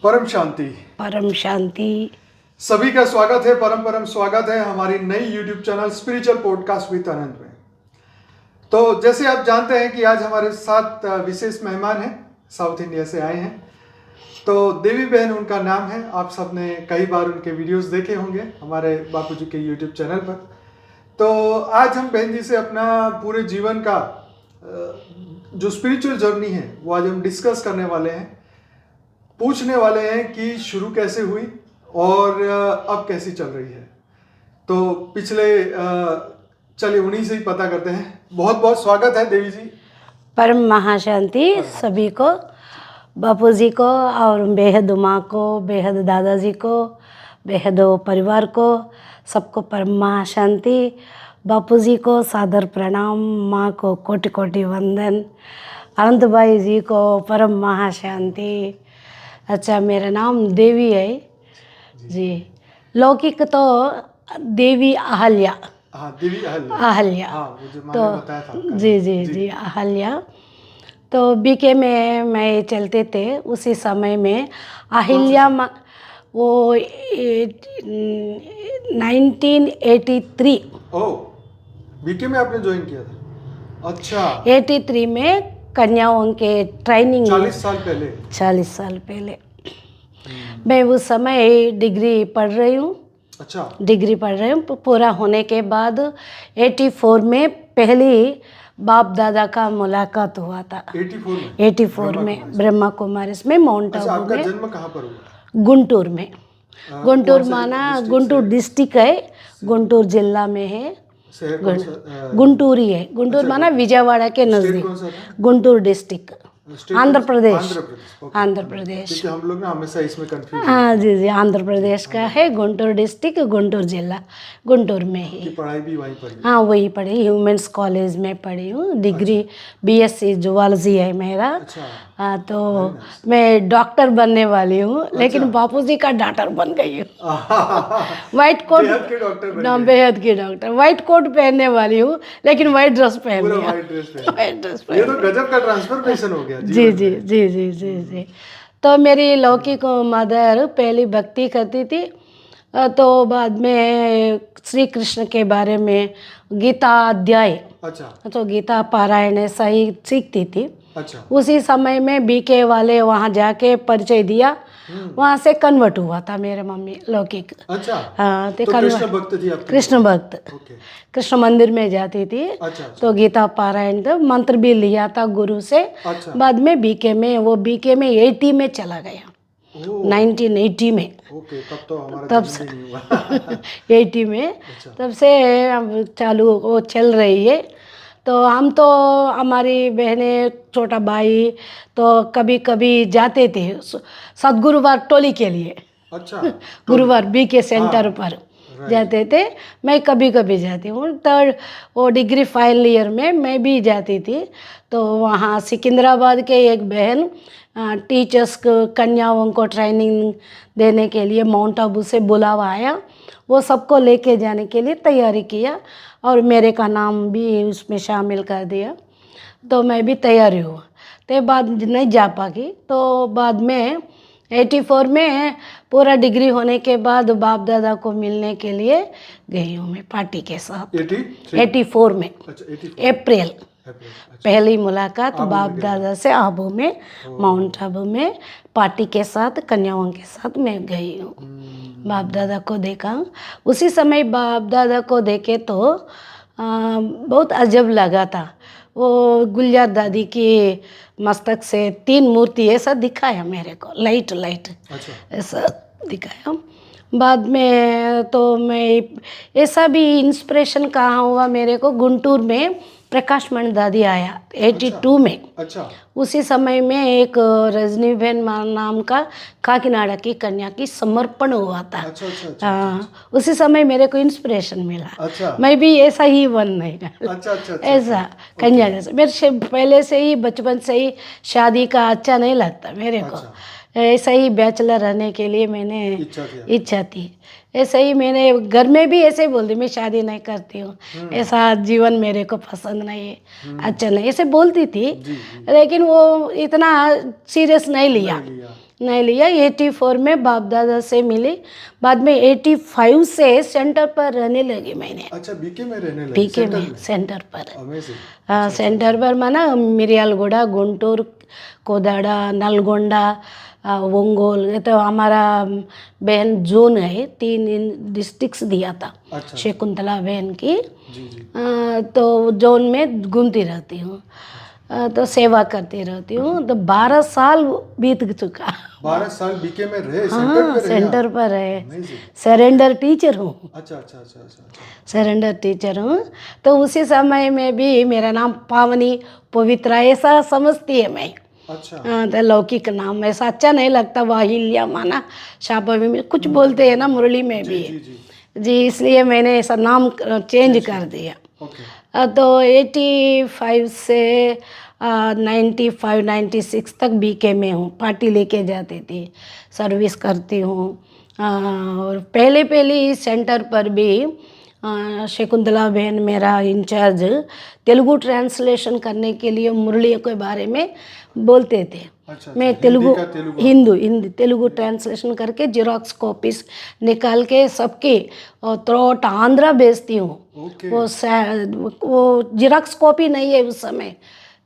परम शांति। परम शांति। सभी का स्वागत है, परम परम स्वागत है हमारी नई YouTube channel spiritual podcast with Anant में। तो जैसे आप जानते हैं कि आज हमारे साथ विशेष मेहमान हैं, साउथ इंडिया से आए हैं। तो देवी बहन उनका नाम है। आप सबने कई बार उनके वीडियोस देखे होंगे हमारे बापूजी के यूट्यूब चैनल पर। तो आज हम बहन जी से अपना पूरे जीवन का जो स्पिरिचुअल जर्नी है वो आज हम डिस्कस करने वाले हैं। पूछने वाले हैं कि शुरू कैसे हुई और अब कैसी चल रही है। तो पिछले चलिए उन्हीं से ही पता करते हैं। बहुत बहुत स्वागत है देवी जी। परम महाशांति सभी को, बापूजी को और बेहद माँ को, बेहद दादाजी को, बेहद परिवार को, सबको परम महाशांति। बापूजी को सादर प्रणाम, माँ को कोटि कोटि वंदन, अनंत भाई जी को परम महाशांति। अच्छा, मेरा नाम देवी है जी। लौकिक तो देवी अहल्या। हाँ, देवी अहल्या। अहल्या। हाँ, मुझे माँ तो ने बताया था। जी अहल्या। तो बीके में मैं चलते थे उसी समय में अहिल्या वो 1983। ओह, बीके में आपने ज्वाइन किया था? अच्छा, 83 में कन्याओं के ट्रेनिंग। 40 साल पहले। 40 साल पहले मैं उस समय डिग्री पढ़ रही हूँ। अच्छा, डिग्री पढ़ रही हूँ। पूरा होने के बाद 84 में पहली बाप दादा का मुलाकात हुआ था। 84 में ब्रह्मा कुमारी में, माउंट अच्छा, आबू आपका में, जन्म कहाँ पर हुआ? गुंटूर में। गुंटूर माना डिस्ट्रिक्ट गुंटूर डिस्ट्रिक्ट है, गुंटूर जिला में है। शहर कौन सा? गुंटूर ही है। गुंटूर माना विजयवाड़ा के स्टेट नज़दीक। कौन सा था? गुंटूर डिस्ट्रिक्ट, स्टेट आंध्र कौन सा? प्रदेश। ओके। आंध्र प्रदेश। क्योंकि हम लोग ना हमेशा इसमें कंफ्यूज हाँ जी, आंध्र प्रदेश का है। गुंटूर डिस्ट्रिक्ट, गुंटूर जिला, गुंटूर में ही। की पढ़ाई भी वहीं पढ़ी? हाँ, वही पढ़ी। ह्यूमेंस कॉलेज में पढ़ी हूँ। डिग्री बीएससी जूलॉजी है मेरा। अच्छा। हाँ, तो मैं डॉक्टर बनने वाली हूँ, लेकिन बापूजी का डॉक्टर बन गई हूँ। वाइट कोट, बेहद के डॉक्टर बन ना गए। बेहद की डॉक्टर। वाइट कोट पहनने वाली हूँ, लेकिन वाइट ड्रेस पहन पूरा लिया। वाइट ड्रेस पहन। वाइट ड्रेस ये तो गजब का ट्रांसफॉर्मेशन हो गया जी जीवन जी में। जी जी जी जी। तो मेरी लौकिक मदर पहली भक्ति करती थी, तो बाद में श्री कृष्ण के बारे में गीता अध्याय, अच्छा तो गीता पारायण ऐसा ही सीखती थी। अच्छा। उसी समय में बीके वाले वहाँ जाके परिचय दिया, वहाँ से कन्वर्ट हुआ था मेरे मम्मी लौकिक। अच्छा। हाँ, तो कृष्ण भक्त थी आपकी? कृष्ण भक्त। ओके। कृष्ण मंदिर में जाती थी। अच्छा। तो गीता पारायण तो मंत्र भी लिया था गुरु से। अच्छा। बाद में बीके में, वो बीके में 80 में चला गया। 1980 में। ओके, तब तो हमारा तब जन्म भी नहीं हुआ। 80 में। तब से अब चालू वो चल रही है। तो हम तो, हमारी बहनें, छोटा भाई तो कभी कभी जाते थे सदगुरुवार टोली के लिए। अच्छा। गुरुवार बीके सेंटर पर जाते थे। मैं कभी कभी जाती हूँ। तो वो डिग्री फाइनल ईयर में मैं भी जाती थी। तो वहाँ सिकंदराबाद के एक बहन टीचर्स को, कन्याओं को ट्रेनिंग देने के लिए माउंट आबू से बुलावा आया। वो सबको लेके जाने के लिए तैयारी किया और मेरे का नाम भी उसमें शामिल कर दिया। तो मैं भी तैयारी हुआ। तो बाद नहीं जा पाई। तो बाद में 84 में पूरा डिग्री होने के बाद बाप दादा को मिलने के लिए गई हूँ मैं पार्टी के साथ। 84 में। अच्छा, अप्रैल पहली मुलाकात बाप दादा से आबू में, माउंट आबू में पार्टी के साथ, कन्याओं के साथ मैं गई हूँ। बाप दादा को देखा। उसी समय बाप दादा को देखे तो बहुत अजब लगा था। वो गुलजार दादी की मस्तक से 3 मूर्ति ऐसा दिखाया मेरे को, लाइट अच्छा। ऐसा दिखाया। बाद में तो मैं ऐसा भी इंस्पिरेशन कहाँ हुआ मेरे को, गुंटूर में प्रकाश मणि दादी आया 82 में। अच्छा। उसी समय में एक रजनी बहन नाम का काकीनाडा की कन्या की समर्पण हुआ था। अच्छा। उसी समय मेरे को इंस्पिरेशन मिला। अच्छा। मैं भी ऐसा ही बनना। अच्छा। ऐसा कन्या जैसा। मेरे पहले से ही, बचपन से ही शादी का अच्छा नहीं लगता मेरे को। ऐसा ही बैचलर रहने के लिए मैंने इच्छा थी। ऐसे ही मैंने घर में भी ऐसे ही बोल दी, मैं शादी नहीं करती हूँ, ऐसा जीवन मेरे को पसंद नहीं है, अच्छा नहीं, ऐसे बोलती थी। लेकिन वो इतना सीरियस नहीं लिया। नहीं लिया। 84 में बाप दादा से मिली, बाद में 85 से सेंटर पर रहने लगी मैंने। अच्छा, बीके में रहने लगे? बीके में सेंटर पर। अमेजिंग। सेंटर पर माना मिरियालगुड़ा, गुंटूर, कोदाड़ा, नलगोंडा, ओंगोल। ये तो हमारा बहन जोन है, 3 डिस्ट्रिक्ट्स दिया था। अच्छा। शकुंतला बहन की। जी जी। तो जोन में घूमती रहती हूँ, तो सेवा करती रहती हूँ। तो 12 साल बीत चुका। 12 साल बीके में रहे? हाँ, सेंटर पे रहे? सेंटर पर रहे। Amazing। सरेंडर टीचर हूँ। अच्छा अच्छा अच्छा अच्छा अच्छा। सरेंडर टीचर हूँ। तो उसी समय में भी मेरा नाम पावनी, पवित्रा ऐसा समझती है मैं। अच्छा। तो लौकिक नाम ऐसा अच्छा नहीं लगता, वाहिल्या माना शापा में कुछ बोलते हैं ना, मुरली में भी। जी जी। जी, इसलिए मैंने ऐसा नाम चेंज कर दिया। ओके। तो 85 से 95 96 तक बीके में हूँ। पार्टी लेके जाती थी, सर्विस करती हूँ। और पहले पहले सेंटर पर भी शकुंतला बहन मेरा इंचार्ज तेलुगु ट्रांसलेशन करने के लिए मुरली के बारे में बोलते थे। अच्छा, मैं हिंदी का तेलुगु? हिंदी तेलुगु ट्रांसलेशन करके जेरॉक्स कॉपीज निकाल के सबके थ्रू आउट आंध्रा भेजती हूँ। ओके। वो जेरॉक्स कॉपी नहीं है उस समय,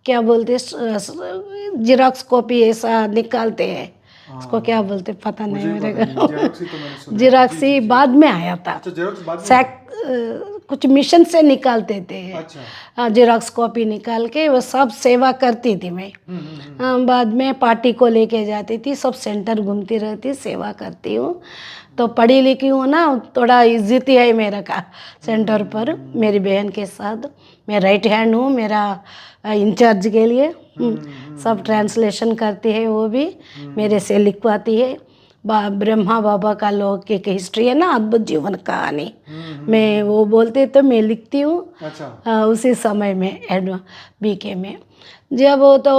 क्या बोलते, जेरॉक्स कॉपी ऐसा निकालते हैं, उसको क्या बोलते पता नहीं मेरे को। जेरॉक्स ही तो मैंने सुना। जेरॉक्स ही बाद में आया था। अच्छा, जेरॉक्स बाद में? कुछ मिशन से निकालते थे। अच्छा। जेरॉक्स कॉपी निकाल के वो सब सेवा करती थी मैं। बाद में पार्टी को लेके जाती थी, सब सेंटर घूमती रहती, सेवा करती हूँ। तो पढ़ी लिखी हूँ ना, थोड़ा इज्जत है मेरा का सेंटर पर मेरी बहन के साथ। मैं राइट हैंड हूँ मेरा इंचार्ज के लिए। सब ट्रांसलेशन करती है, वो भी मेरे से लिखवाती है। ब्रह्मा बाबा का लौकिक हिस्ट्री है ना, अद्भुत जीवन कहानी, मैं वो बोलते तो मैं लिखती हूँ। अच्छा। उसी समय में बीके में जब वो तो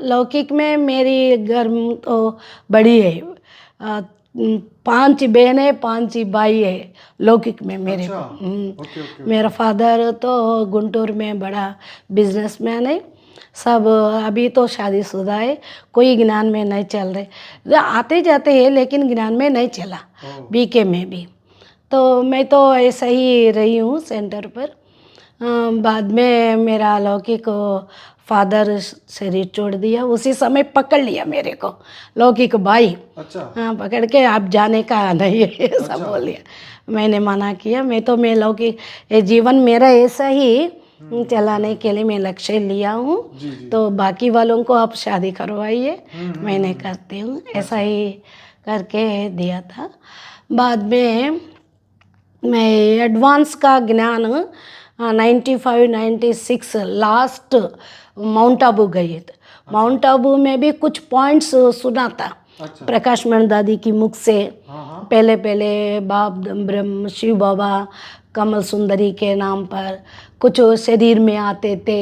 लौकिक में मेरी घर तो बड़ी है। 5 बहनें 5 भाई है लौकिक में मेरे अच्छा। को। ओके। मेरा फादर तो गुंटूर में बड़ा बिजनेसमैन है। सब अभी तो शादीशुदा है, कोई ज्ञान में नहीं चल रहे, आते जाते हैं लेकिन ज्ञान में नहीं चला बीके में भी। तो मैं तो ऐसा ही रही हूँ सेंटर पर। बाद में मेरा लौकिक फादर शरीर छोड़ दिया, उसी समय पकड़ लिया मेरे को लौकिक भाई। अच्छा। हाँ, पकड़ के आप जाने का नहीं है ऐसा अच्छा। बोल लिया। मैंने मना किया, मैं लौकिक जीवन मेरा ऐसा ही चलाने के लिए मैं लक्ष्य लिया हूँ। तो बाकी वालों को आप शादी करवाइए, मैं नहीं करती हूँ, ऐसा ही करके दिया था। बाद में मैं एडवांस का ज्ञान 95 96 लास्ट माउंट आबू गई। माउंट आबू में भी कुछ पॉइंट्स सुना था। अच्छा। प्रकाश मण दादी की मुख से। पहले बाप ब्रह्म शिव बाबा कमल सुंदरी के नाम पर कुछ शरीर में आते थे।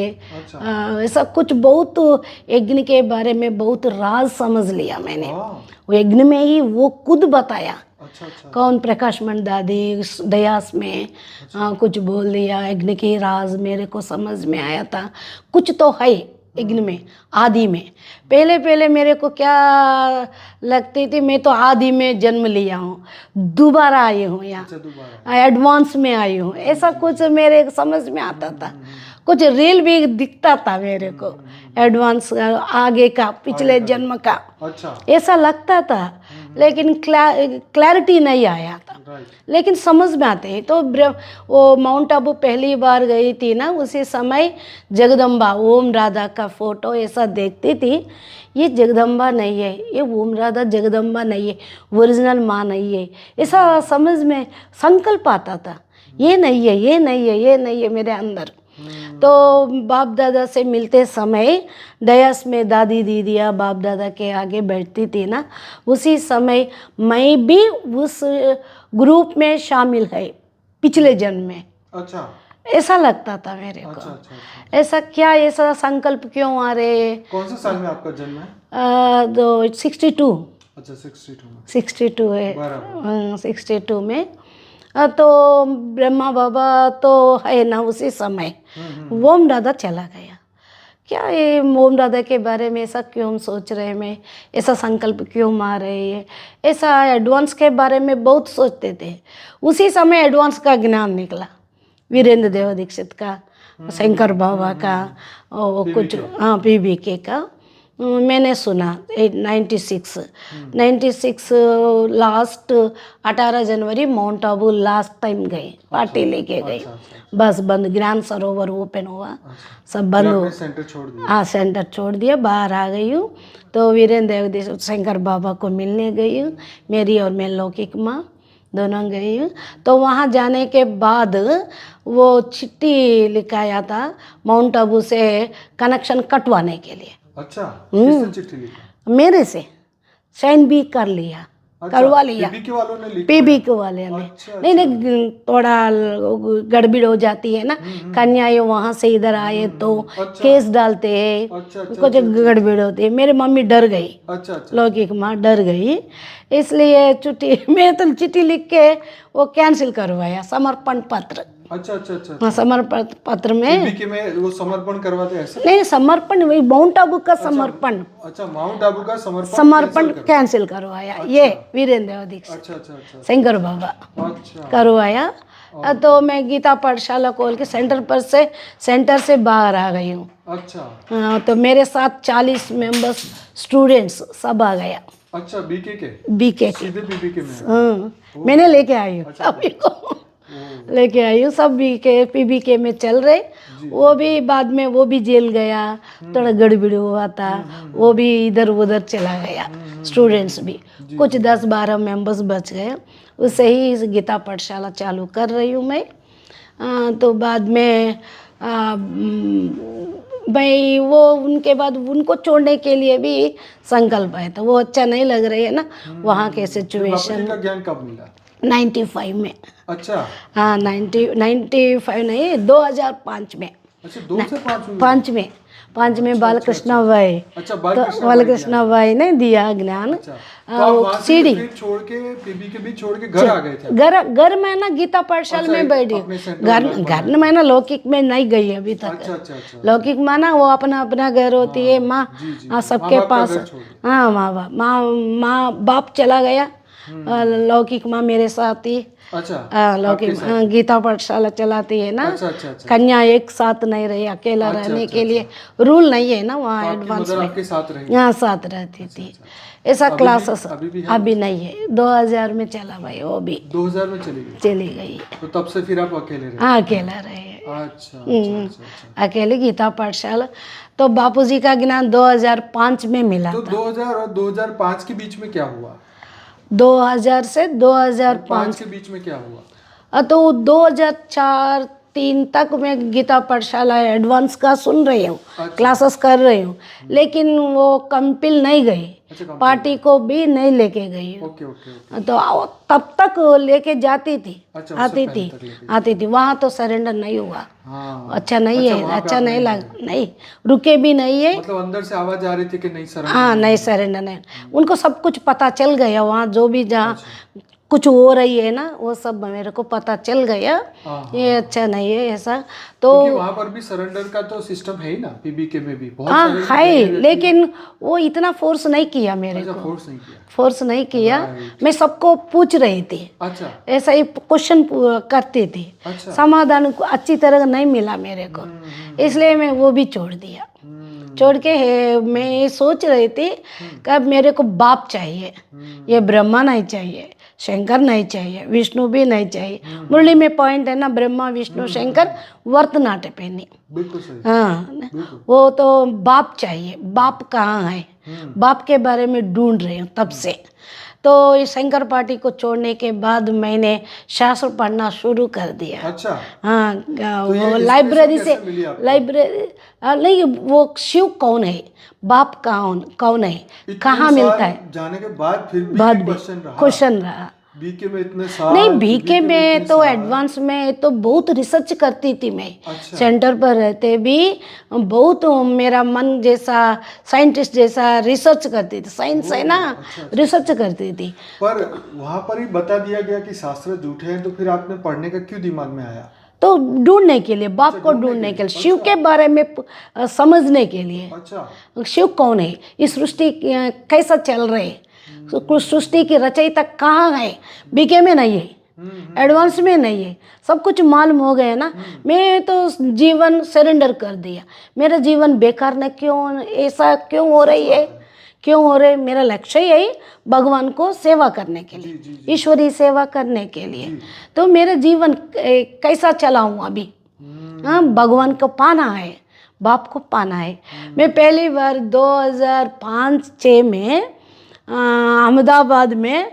ऐसा कुछ बहुत यज्ञ के बारे में बहुत राज समझ लिया मैंने। वो यज्ञ में ही वो खुद बताया। अच्छा। कौन प्रकाश मण दादी दयास में कुछ बोल दिया, यज्ञ की राज मेरे को समझ में आया था। कुछ तो है यज्ञ में, आदि में। पहले मेरे को क्या लगती थी, मैं तो आदि में जन्म लिया हूँ, दोबारा आई हूँ यहाँ, एडवांस में आई हूँ, ऐसा कुछ मेरे समझ में आता था। कुछ रील भी दिखता था मेरे को, एडवांस आगे का, पिछले जन्म का। अच्छा। ऐसा लगता था, लेकिन क्लैरिटी नहीं आया था। लेकिन समझ में आते हैं। तो वो माउंट आबू पहली बार गई थी ना, उसी समय जगदम्बा ओम राधा का फोटो ऐसा देखती थी, ये जगदम्बा नहीं है, ये ओम राधा जगदम्बा नहीं है, ओरिजिनल माँ नहीं है, ऐसा समझ में संकल्प आता था। ये नहीं है, ये नहीं है, ये नहीं है मेरे अंदर। तो बाप दादा से मिलते समय डयास में दादी दीदियाँ बाप दादा के आगे बैठती थी ना, उसी समय मैं भी उस ग्रुप में शामिल है पिछले जन्म में। अच्छा। ऐसा लगता था मेरे को। अच्छा। ऐसा क्या, ऐसा संकल्प क्यों आ रहे? कौन से साल में आपका जन्म है? तो 62। अच्छा, 62 में। 62 है। 62 में। तो ब्रह्मा बाबा तो है ना, उसी समय ओम दादा चला गया। क्या ये मोम दादा के बारे में ऐसा क्यों हम सोच रहे हैं, मैं ऐसा संकल्प क्यों मार रहे हैं, ऐसा एडवांस के बारे में बहुत सोचते थे। उसी समय एडवांस का ज्ञान निकला, वीरेंद्र देव दीक्षित का, शंकर बाबा का, और कुछ हाँ PBK का मैंने सुना। 96 लास्ट 18 जनवरी माउंट आबू लास्ट टाइम गए, पार्टी लेके गए। बस बंद, ज्ञान सरोवर ओपन हुआ, सब बंद हो, सेंटर छोड़ दिया। हाँ सेंटर छोड़ दिया, बाहर आ गई हूँ। तो वीरेंद्र देव शंकर बाबा को मिलने गई हूँ, मेरी और मैं लौकिक माँ दोनों गई हूँ। तो वहाँ जाने के बाद वो चिट्ठी लिखाया था माउंट आबू से कनेक्शन कटवाने के लिए। अच्छा, किसने चिट्ठी लिखा? मेरे से साइन भी कर लिया, करवा लिया। PBK वालों ने लिखा? PBK वाले ने। अच्छा, नहीं थोड़ा गड़बड़ हो जाती है ना, कन्याएं वहाँ से इधर आए तो केस डालते हैं, कुछ गड़बड़ होती है। मेरी मम्मी डर गई, अच्छा लौकिक माँ डर गई, इसलिए चिट्ठी मैं तो चिट्ठी लिख के वो कैंसिल करवाया, समर्पण पत्र। अच्छा। हाँ समर्पण पत्र में PBK में वो समर्पण करवाते हैं ऐसे? नहीं, समर्पण वही माउंट आबू का समर्पण। अच्छा, माउंट आबू का समर्पण कैंसिल करवाया। ये वीरेंद्र देव दीक्षित, अच्छा। शंकर बाबा अच्छा, करवाया। तो मैं गीता पाठशाला खोल के सेंटर से बाहर आ गई हूँ। अच्छा। हाँ, तो मेरे साथ 40 मेंबर्स स्टूडेंट्स सब आ गया। अच्छा, BK के BK के सीधे PBK में? हाँ, मैंने लेके आई हूँ सभी को, लेके आई हूँ। सब PBK में चल रहे। वो भी बाद में वो भी जेल गया, थोड़ा गड़बड़ हुआ था, वो भी इधर उधर चला गया। स्टूडेंट्स भी कुछ 10-12 मेंबर्स बच गए। उससे ही इस गीता पाठशाला चालू कर रही हूँ मैं। तो बाद में भाई वो उनके बाद उनको छोड़ने के लिए भी संकल्प है, तो वो अच्छा नहीं लग रही है ना वहाँ के सिचुएशन। का ज्ञान कब मिला? 95 में। अच्छा। हाँ 95 नहीं, 2005 में। अच्छा, 2 से 5 में? 5 में बालकृष्ण भाई। अच्छा, तो बालकृष्ण भाई ने दिया ज्ञान। सीढ़ी छोड़ के PBK भी छोड़ के घर आ गए थे? घर में ना गीता पाठशाला में बैठी। घर में ना लौकिक में नहीं गई अभी तक। अच्छा। लौकिक माँ ना वो अपना घर होती है माँ, सबके पास। हाँ माँ बाप चला गया, लौकिक माँ मेरे साथ ही। अच्छा, लौकिक गीता पाठशाला चलाती है ना। अच्छा। कन्या एक साथ नहीं रही, अकेला रहने के लिए रूल नहीं है ना वहाँ एडवांस में। आपके साथ रही? यहाँ साथ रहती थी। ऐसा क्लासेस अभी नहीं है। 2000 में चला भाई, वो भी 2000 में चली गई। तो तब से फिर आप अकेले रहे? हाँ अकेला रहे। अच्छा। अकेले गीता पाठशाला। तो बापूजी का ज्ञान 2005 में मिला तो था। 2000 और 2005 के बीच में क्या हुआ? 2000 से 2005 के बीच में क्या हुआ? तो 2004-3 तक मैं गीता पाठशाला एडवांस का सुन रही हूँ, क्लासेस कर रही हूँ, लेकिन वो कंपिल नहीं गई, पार्टी को भी नहीं लेके गई। ओके। तो तब तक लेके जाती थी, आती थी। वहाँ तो सरेंडर नहीं हुआ। अच्छा नहीं है, अच्छा नहीं लगा, नहीं रुके भी नहीं है। मतलब अंदर से आवाज आ रही थी कि नहीं सरेंडर? हाँ नहीं सरेंडर नहीं। उनको सब कुछ पता चल गया, वहाँ जो भी जहाँ कुछ हो रही है ना वो सब मेरे को पता चल गया, ये अच्छा नहीं है ऐसा। तो वहाँ पर भी सरेंडर का तो सिस्टम है ही ना, PBK में भी बहुत है, लेकिन वो इतना फोर्स नहीं किया मेरे को। फोर्स नहीं किया। मैं सबको पूछ रही थी। अच्छा। ऐसा ही क्वेश्चन करती थी। अच्छा। समाधान अच्छी तरह नहीं मिला मेरे को, इसलिए मैं वो भी छोड़ दिया। छोड़ के मैं सोच रही थी कि अब मेरे को बाप चाहिए, ये ब्रह्मा नहीं चाहिए, शंकर नहीं चाहिए, विष्णु भी नहीं चाहिए। मुरली में पॉइंट है ना, ब्रह्मा विष्णु शंकर वर्त नाटे पेनी। बिल्कुल सही। हाँ वो तो बाप चाहिए। बाप कहाँ है, बाप के बारे में ढूंढ रही हूँ तब से। तो इस शंकर पार्टी को छोड़ने के बाद मैंने शास्त्र पढ़ना शुरू कर दिया। अच्छा। हाँ तो वो लाइब्रेरी से नहीं, वो शिव कौन है, बाप कौन है, कहाँ मिलता है, जाने के बाद फिर भी क्वेश्चन रहा। BK में इतने साल नहीं BK में तो एडवांस में तो बहुत रिसर्च करती थी मैं। अच्छा। सेंटर पर रहते भी बहुत मेरा मन जैसा साइंटिस्ट जैसा रिसर्च करती थी। साइंस है ना। अच्छा। रिसर्च करती थी। पर वहाँ पर ही बता दिया गया कि शास्त्र झूठे हैं, तो फिर आपने पढ़ने का क्यों दिमाग में आया? तो ढूंढने के लिए, बाप को ढूंढने के लिए, शिव के बारे में समझने के लिए। अच्छा, शिव कौन है, इस सृष्टि कैसा चल रहे है, कुछ सृष्टि की रचयिता कहाँ है, बीके में नहीं है, एडवांस में नहीं है, सब कुछ मालूम हो गया ना। मैं तो जीवन सरेंडर कर दिया, मेरा जीवन बेकार न क्यों, ऐसा क्यों हो रही है, क्यों हो रहे, मेरा लक्ष्य यही भगवान को सेवा करने के लिए, ईश्वरीय सेवा करने के लिए। तो मेरा जीवन कैसा चलाऊं अभी, हाँ, भगवान को पाना है, बाप को पाना है। मैं पहली बार 2005-06 में अहमदाबाद में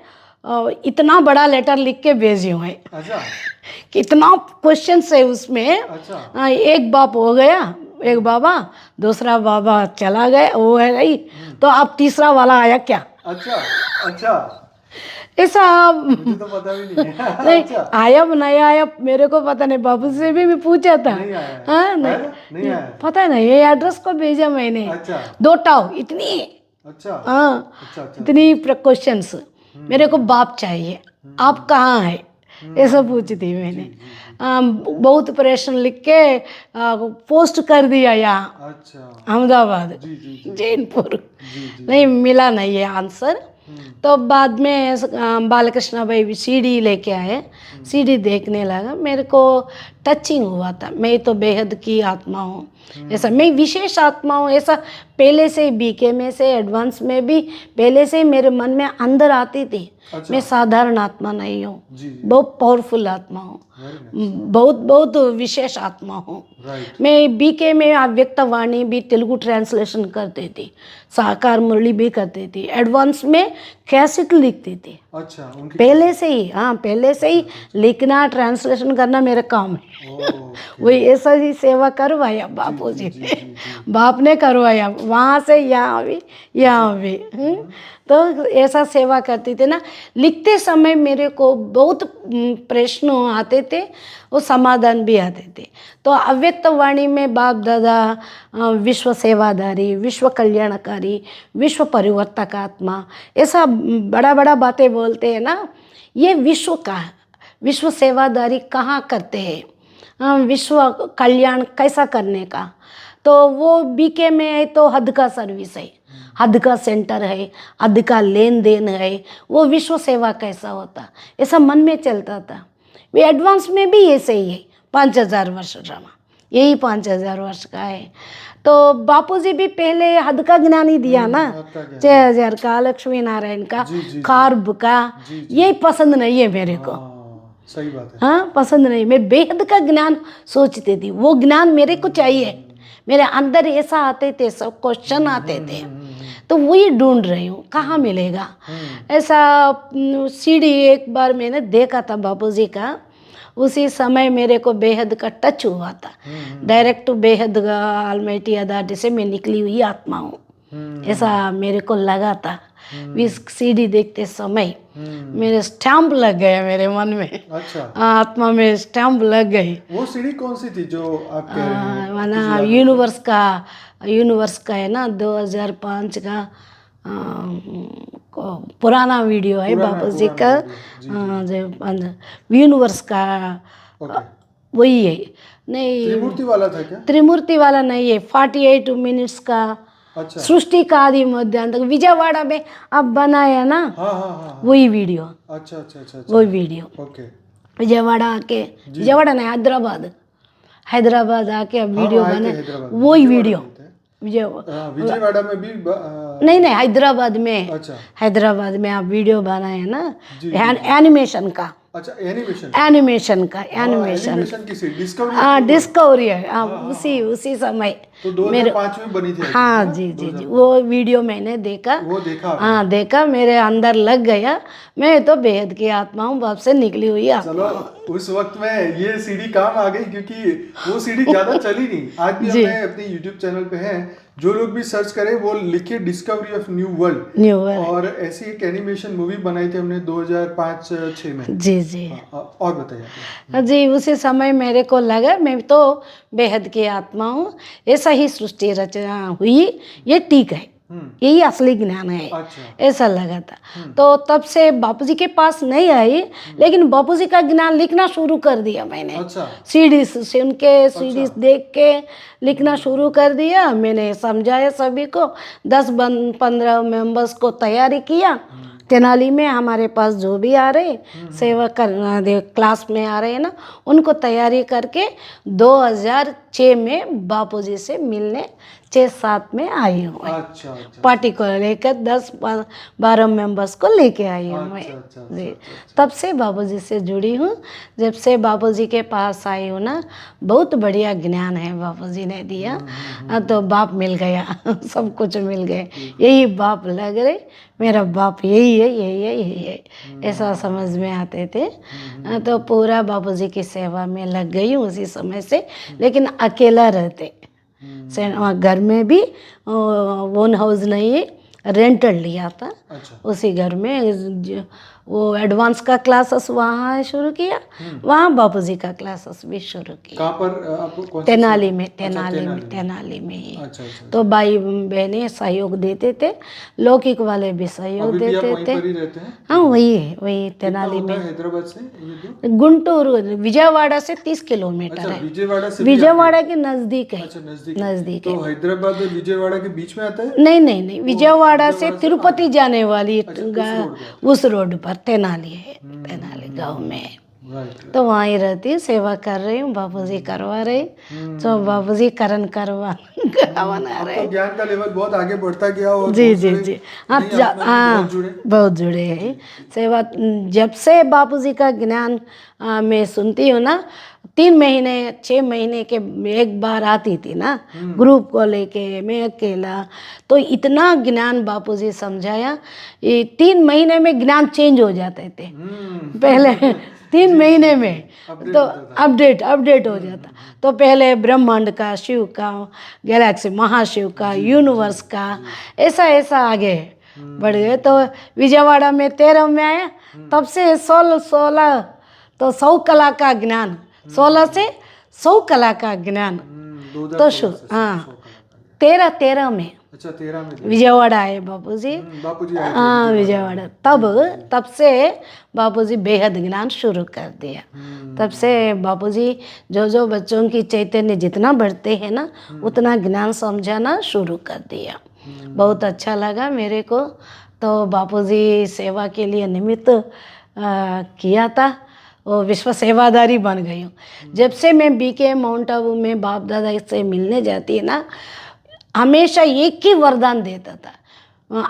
इतना बड़ा लेटर लिख के भेजी हूँ। अच्छा, कितना क्वेश्चन है उसमें। अच्छा, एक बाप हो गया, एक बाबा, दूसरा बाबा चला गया, वो है नहीं, तो अब तीसरा वाला आया क्या। अच्छा, अच्छा, ऐसा मुझे तो पता भी नहीं है। नहीं अच्छा, आया नहीं आया मेरे को पता नहीं, बाबू से भी मैं पूछा था। नहीं आया है। हाँ, नहीं आया। पता नहीं, ये एड्रेस को भेजा मैंने, अच्छा, 2 टाव इतनी, अच्छा, हाँ, अच्छा, अच्छा, इतनी क्वेश्चंस। मेरे को बाप चाहिए, आप कहाँ है, ऐसा पूछी थी मैंने। बहुत प्रश्न लिख के पोस्ट कर दिया यहाँ अच्छा, अहमदाबाद, जी, जी, जी, जैनपुर। जी, जी, नहीं मिला नहीं है आंसर। तो बाद में बालकृष्ण भाई भी सीडी लेके आए, सीडी देखने लगा, मेरे को टचिंग हुआ था, मैं तो बेहद की आत्मा हूँ, ऐसा मैं विशेष आत्मा हूँ, ऐसा पहले से बीके में से एडवांस में भी पहले से मेरे मन में अंदर आती थी। अच्छा, मैं साधारण आत्मा नहीं हूँ, जी, जी, बहुत पावरफुल आत्मा हूँ, very nice, बहुत बहुत विशेष आत्मा हूँ। राइट, मैं बीके में अव्यक्त वाणी भी तेलुगु ट्रांसलेशन करती थी, साकार मुरली भी करती थी, एडवांस में कैसेट लिखती थी अच्छा, उनकी पहले से ही। हाँ, पहले से ही लिखना, ट्रांसलेशन करना मेरा काम है। ओके, वही ऐसा ही सेवा करवाया बापू जी जी, ने, जी, जी, बाप ने करवाया, वहाँ से यहाँ भी, यहाँ भी। तो ऐसा सेवा करती थी ना। लिखते समय मेरे को बहुत प्रश्न आते थे, वो समाधान भी आते थे। तो अव्यक्त वाणी में बाप दादा विश्व सेवाधारी, विश्व कल्याणकारी, विश्व परिवर्तक आत्मा, ऐसा बड़ा बड़ा बातें बोलते हैं ना। ये विश्व का, विश्व सेवाधारी कहाँ करते हैं, विश्व कल्याण कैसा करने का, तो वो बीके में है तो हद का सर्विस है, हद का सेंटर है, हद का लेन देन है, वो विश्व सेवा कैसा होता, ऐसा मन में चलता था। वे एडवांस में भी ऐसे ही है, 5000 वर्ष ड्रामा, यही 5000 वर्ष का है। तो बापूजी भी पहले हद का ज्ञान ही दिया ना, 6000 का, लक्ष्मी नारायण का, कार्ब का, ये पसंद नहीं है मेरे को। सही बात है। हाँ, पसंद नहीं, मैं बेहद का ज्ञान सोचती थी, वो ज्ञान मेरे को चाहिए, मेरे अंदर ऐसा आते थे, सब क्वेश्चन आते थे, तो वही ढूंढ रही हूँ कहाँ मिलेगा। ऐसा सीडी एक बार मैंने देखा था बापूजी का, उसी समय मेरे को बेहद का टच हुआ था, डायरेक्ट बेहद ऑलमाइटी अथॉरिटी से मैं निकली हुई आत्मा हूँ, ऐसा मेरे को लगा था। इस सीडी देखते समय मेरे स्टैम्प लग गया मेरे मन में, अच्छा, आत्मा में स्टैम्प लग गई। वो सीढ़ी कौन सी थी जो आप कह रहे हैं? माना यूनिवर्स का है ना, 2005 का पुराना वीडियो है बाबा जी का, जो यूनिवर्स का वही है। नहीं, त्रिमूर्ति वाला था क्या? त्रिमूर्ति वाला नहीं है, 48 मिनट्स का, अच्छा, सृष्टि का आदि मध्यांत, विजयवाड़ा में अब बनाया ना, हाँ हाँ हाँ, वही वीडियो, अच्छा अच्छा अच्छा, वही वीडियो। ओके, विजयवाड़ा आके, विजयवाड़ा नहीं, हैदराबाद आके अब वीडियो बने, वही वीडियो विजयवाड़ा में भी नहीं, हैदराबाद में, अच्छा, हैदराबाद में आप वीडियो बनाए ना, एनिमेशन का, अच्छा, एनिमेशन की सी डिस्कवरी, हाँ, डिस्कवरी है, हाँ, उसी समय तो 2005 में बनी थी। हाँ जी जी जी, वो वीडियो मैंने देखा, वो देखा, हाँ देखा, मेरे अंदर लग गया, मैं तो बेहद की आत्मा हूँ, बाप से निकली हुई आत्मा। चलो, उस वक्त में ये सीडी काम आ गई, क्योंकि वो सीडी ज्यादा चली नहीं। आज भी हमने अपने YouTube चैनल पे है, जो लोग भी सर्च करें वो लिखे डिस्कवरी ऑफ न्यू वर्ल्ड, और ऐसी एक एनिमेशन मूवी बनाई थी हमने 2005-06 में। जी जी, और बताइए। जी, उसी समय मेरे को लगा मैं तो बेहद की आत्मा हूँ, ऐसा ही सृष्टि रचना हुई, ये ठीक है, यही असली ज्ञान है, अच्छा। ऐसा लगा था। तो तब से बापूजी के पास नहीं आई, लेकिन बापूजी का ज्ञान लिखना शुरू कर दिया मैंने। अच्छा। सीडी सुन के, सीडी देख के लिखना शुरू कर दिया। मैंने समझाया सभी को, 10-15 मेंबर्स को तैयारी किया। तेनाली में हमारे पास जो भी आ रहे सेवा करना क्लास में आ रहे हैं ना, उनको तैयारी करके 2006 में बापूजी से मिलने 6-7 में आई हूँ मैं। अच्छा अच्छा। पार्टी को लेकर 10-12 मेंबर्स को लेके आई हूँ मैं जी। तब से बाबूजी से जुड़ी हूँ। जब से बाबूजी के पास आई हूँ ना, बहुत बढ़िया ज्ञान है बाबूजी ने दिया। तो बाप मिल गया सब कुछ मिल गए। यही बाप लग रहे, मेरा बाप यही है, यही है, यही है, ऐसा समझ में आते थे। तो पूरा बाबूजी की सेवा में लग गई हूँ उसी समय से। लेकिन अकेला रहते घर में भी ओन हाउस नहीं है, रेंटल लिया था। अच्छा। उसी घर में वो एडवांस का क्लासेस वहाँ शुरू किया, वहाँ बापूजी का क्लासेस भी शुरू किया। कहाँ पर आपको कौन सी तेनाली में, अच्छा, तेनाली में ही। अच्छा अच्छा। तो भाई बहनें सहयोग देते थे, लौकिक वाले भी सहयोग अभी भी आप देते वहीं थे। पर ही रहते हैं? हाँ वही है, वही तेनाली कितना होता में। है हैदराबाद से ये दूर? गुंटूर विजयवाड़ा से 30 किलोमीटर अच्छा, है। विजयवाड़ा से भी विजयवाड़ा के नज़दीक है। अच्छा, नजदीक है। नज़दीक है। तो हैदराबाद और विजयवाड़ा के बीच में आता है? नहीं नहीं नहीं, विजयवाड़ा से विजयवाड़ा से तिरुपति जाने वाली अच्छा, उस रोड पे। उस रोड पर तेनाली है, तेनाली गांव में है। राइट। तो वहीं रहती हूँ, सेवा कर रही हूँ, बापूजी करवा रहे, तो बापूजी करवाना अब रहे। तो ज्ञान का लेवल बहुत आगे बढ़ता गया और जी बहुत जी सारे जी। नई आत्मा भी बहुत जुड़े। बहुत जुड़े हैं। सेवा जब से बापूजी का ज्ञान मैं सुनती हूँ ना, 3 महीने 6 महीने के एक बार आती थी ना, ग्रुप को लेके मैं अकेला, तो इतना ज्ञान बापूजी समझाया। ये 3 महीने में ज्ञान चेंज हो जाते थे। पहले 3 महीने में तो अपडेट हो जाता। तो पहले ब्रह्मांड का, शिव का, गैलेक्सी महाशिव का, यूनिवर्स का, ऐसा ऐसा आगे बढ़ गए। तो विजयवाड़ा में 13 में आया, तब से 16 तो 100 कला का ज्ञान, 16 से 100 कला का ज्ञान। तो हाँ 13 में। अच्छा 13 में विजयवाड़ा आए बापूजी। बापूजी आए थे हाँ विजयवाड़ा। तब से बापूजी बेहद ज्ञान शुरू कर दिया। तब से बापूजी जो बच्चों की चैतन्य जितना बढ़ते हैं ना, उतना ज्ञान समझाना शुरू कर दिया। बहुत अच्छा लगा मेरे को। तो बापूजी सेवा के लिए निमित्त किया था, वो विश्व सेवादारी बन गई हूँ। जब से मैं बीके माउंट आबू में बाप दादा से मिलने जाती है ना, हमेशा एक ही वरदान देता था,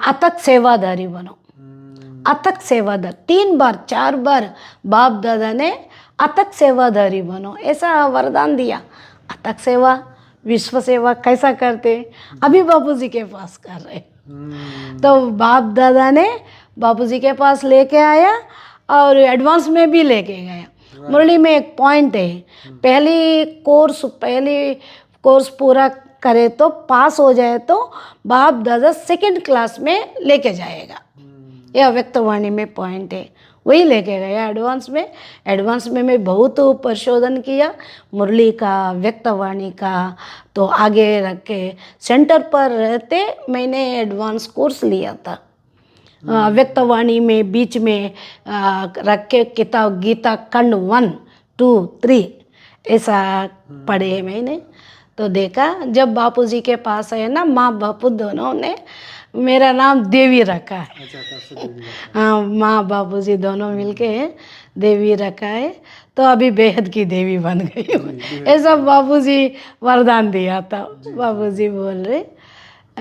अथक सेवादारी बनो। अथक सेवादार 3 बार 4 बार बाप दादा ने अथक सेवादारी बनो ऐसा वरदान दिया। अथक सेवा, विश्व सेवा कैसा करते, अभी बापूजी के पास कर रहे। तो बाप दादा ने बापूजी के पास लेके आया और एडवांस में भी लेके गया। मुरली में एक पॉइंट है, पहली कोर्स पूरा करे तो पास हो जाए तो बाप दादा 2nd क्लास में लेके जाएगा। यह व्यक्तवाणी में पॉइंट है, वही लेके गया एडवांस में। एडवांस में मैं बहुत परिशोधन किया मुरली का, व्यक्तवाणी का, तो आगे रख के सेंटर पर रहते मैंने एडवांस कोर्स लिया था। व्यक्तवाणी में बीच में रख के किताब गीता खंड 1, 2, 3 ऐसा पढ़े है मैंने। तो देखा जब बापूजी के पास है ना, माँ बापू दोनों ने मेरा नाम देवी रखा है। हाँ माँ बापूजी दोनों मिलके देवी रखा है। तो अभी बेहद की देवी बन गई हूँ। ऐसा बापूजी वरदान दिया था। बापूजी बोल रहे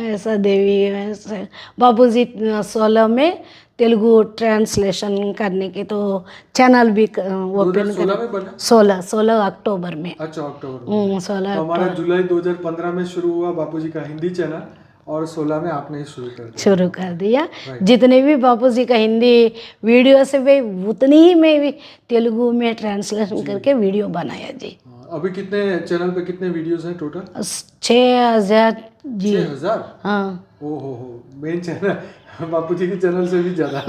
ऐसा देवी ऐसा। बापूजी 16 में तेलुगु ट्रांसलेशन करने के तो चैनल भी ओपन कर 16 अक्टूबर में। अच्छा अक्टूबर में। 16 तो हमारा जुलाई 2015 में शुरू हुआ बापूजी का हिंदी चैनल और 16 में आपने ही शुरू कर दिया। जितने भी बापूजी का हिंदी वीडियो से वे उतनी ही मैं भी तेलुगु में ट्रांसलेशन करके वीडियो बनाया जी। अभी कितने चैनल पे कितने वीडियोस हैं टोटल? 6000 जी। 6000? हाँ ओहो मेन चैनल बापूजी के चैनल से भी ज्यादा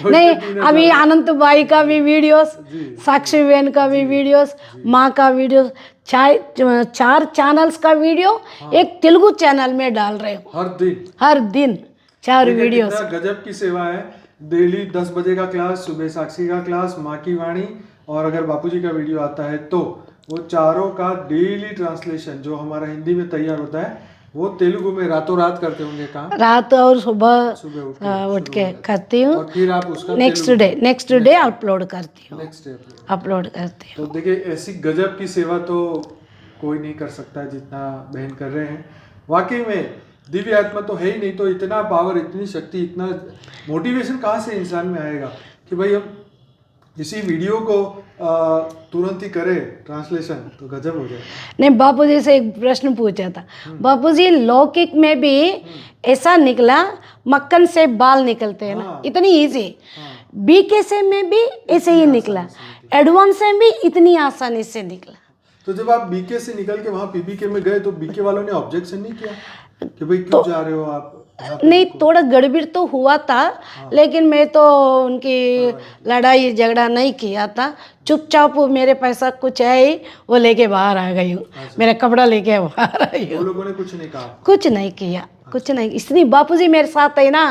नहीं, अभी अनंत भाई का भी वीडियोस, साक्षी बहन का भी वीडियोस, माँ का वीडियोस, चार चैनल्स का वीडियो एक तेलुगु चैनल में डाल रहे हो हर दिन 4 वीडियोस। कितना गजब की सेवा है। डेली 10 बजे का क्लास, सुबह साक्षी का क्लास, माँ की वाणी, और अगर बापूजी का वीडियो आता है तो वो चारों का डेली ट्रांसलेशन जो हमारा हिंदी में तैयार होता है वो तेलुगु में रातों रात करते होंगे काम। रात और सुबह सुबह उठ के करती हूँ, और फिर आप उसका नेक्स्ट डे अपलोड करती हूँ, नेक्स्ट डे अपलोड करती हूँ। तो देखिए ऐसी गजब की सेवा तो कोई नहीं कर सकता जितना बहन कर रहे हैं। वाकई में दिव्य आत्मा तो है ही नहीं, तो इतना पावर, इतनी शक्ति, इतना मोटिवेशन कहाँ से इंसान में आएगा कि भाई हम इसी वीडियो को तुरंत ही करे ट्रांसलेशन, तो गजब हो जाए। नहीं, बापूजी से एक प्रश्न पूछा था, बापूजी लौकिक में भी ऐसा निकला, मक्खन से बाल निकलते हैं ना, इतनी इजी, बीके से में भी ऐसे ही निकला, एडवांस में भी इतनी आसानी से निकला। तो जब आप बीके से निकल के वहाँ पीबीके में गए तो बीके वालों ने ऑब्जेक्शन नहीं किया कि भाई क्यों जा रहे हो आप? नहीं, थोड़ा गड़बड़ तो हुआ था, लेकिन मैं तो उनकी लड़ाई झगड़ा नहीं किया था, चुपचाप मेरे पैसा कुछ है ही वो लेके बाहर आ गई हूँ, मेरा कपड़ा लेके बाहर आई हूँ। वो लोगों ने कुछ नहीं कहा? कुछ नहीं किया, कुछ नहीं, इसलिए बापूजी मेरे साथ है ना,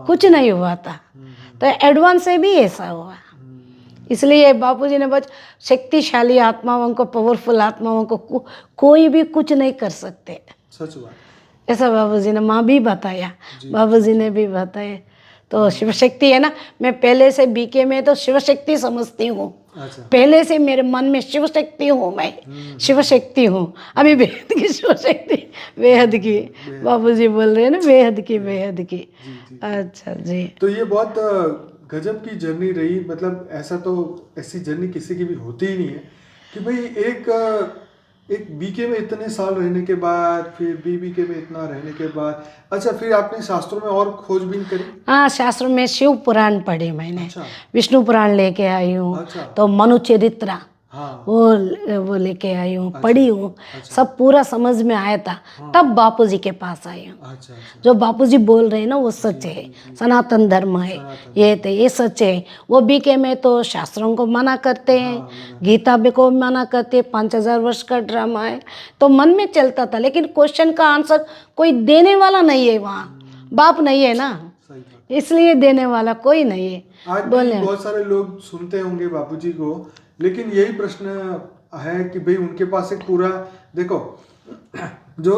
कुछ नहीं हुआ था। तो एडवांस से भी ऐसा हुआ, इसलिए बापूजी ने बहुत शक्तिशाली आत्माओं को, पावरफुल आत्माओं को कोई भी कुछ नहीं कर सकते। सच बात, ऐसा बाबूजी ने, माँ भी बताया, बाबूजी ने भी बताया। तो शिव शक्ति है ना, मैं पहले से बीके में तो शिव शक्ति समझती हूँ, पहले से मेरे मन में शिव शक्ति हूँ, मैं शिव शक्ति हूँ। अभी बेहद की शिव शक्ति, बेहद की, बाबूजी बोल रहे हैं ना, बेहद की, बेहद की। अच्छा जी, तो ये बहुत गजब की जर्नी रही। मतलब ऐसा तो, ऐसी जर्नी किसी की भी होती ही नहीं है कि भाई एक बीके में इतने साल रहने के बाद, फिर बीबीके में इतना रहने के बाद, अच्छा फिर आपने शास्त्रों में और खोजबीन करी? हाँ, शास्त्रों में शिव पुराण पढ़ी मैंने, विष्णु पुराण लेके आई हूँ, तो मनु चरित्रा वो लेके आई हूँ, पढ़ी हूँ, सब पूरा समझ में आया था, तब बापूजी के पास आई हूँ। जो बापूजी बोल रहे हैं ना वो सच है, सनातन धर्म है, ये सच है। वो बीके में तो शास्त्रों को मना करते हैं, गीता भी को मना करते हैं, 5000 वर्ष का ड्रामा है, तो मन में चलता था, लेकिन क्वेश्चन का आंसर कोई देने वाला नहीं है, वहाँ बाप नहीं है ना, इसलिए देने वाला कोई नहीं है। आज भी बहुत सारे लोग सुनते होंगे बापूजी को, लेकिन यही प्रश्न है कि भाई उनके पास एक पूरा, देखो जो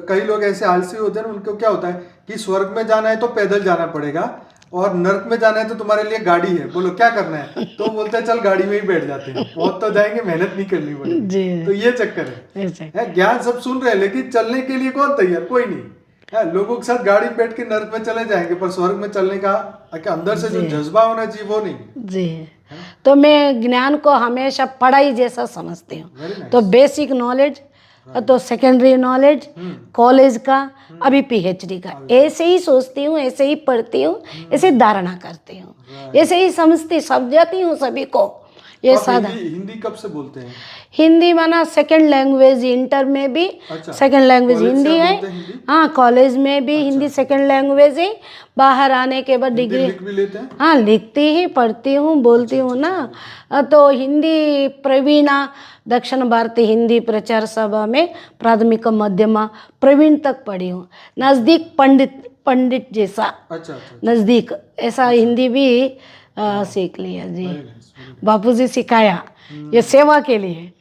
कई लोग ऐसे आलसी होते हैं ना, उनको क्या होता है कि स्वर्ग में जाना है तो पैदल जाना पड़ेगा और नर्क में जाना है तो तुम्हारे लिए गाड़ी है, बोलो क्या करना है, तो बोलते हैं चल गाड़ी में ही बैठ जाते हैं, पहुंच तो जाएंगे, मेहनत नहीं करनी पड़ेगी। तो ये चक्कर है, ज्ञान सब सुन रहे हैं लेकिन चलने के लिए कौन तैयार? कोई नहीं है। लोगों के साथ गाड़ी बैठ के नर्क में चले जाएंगे, पर स्वर्ग में चलने का अंदर से जो जज्बा होना चाहिए वो नहीं जी। तो मैं ज्ञान को हमेशा पढ़ाई जैसा समझती हूँ। तो बेसिक नॉलेज, तो सेकेंडरी नॉलेज, कॉलेज का, अभी पीएचडी का, ऐसे ही सोचती हूँ, ऐसे ही पढ़ती हूँ, ऐसे धारणा करती हूँ, ऐसे ही समझाती हूँ सभी को। ये सादा हिंदी कब से बोलते हैं? हिंदी माना सेकंड लैंग्वेज, इंटर में भी सेकंड लैंग्वेज हिंदी है, हाँ कॉलेज में भी हिंदी सेकंड लैंग्वेज है। बाहर आने के बाद डिग्री लिख भी लेते हैं? हाँ, लिखती ही, पढ़ती हूँ, बोलती हूँ ना। तो हिंदी प्रवीणा, दक्षिण भारतीय हिंदी प्रचार सभा में प्राथमिक मध्यमा प्रवीण तक पढ़ी हूँ, नज़दीक पंडित जैसा, नज़दीक ऐसा हिंदी भी सीख लिया जी। बापूजी सिखाया, ये सेवा के लिए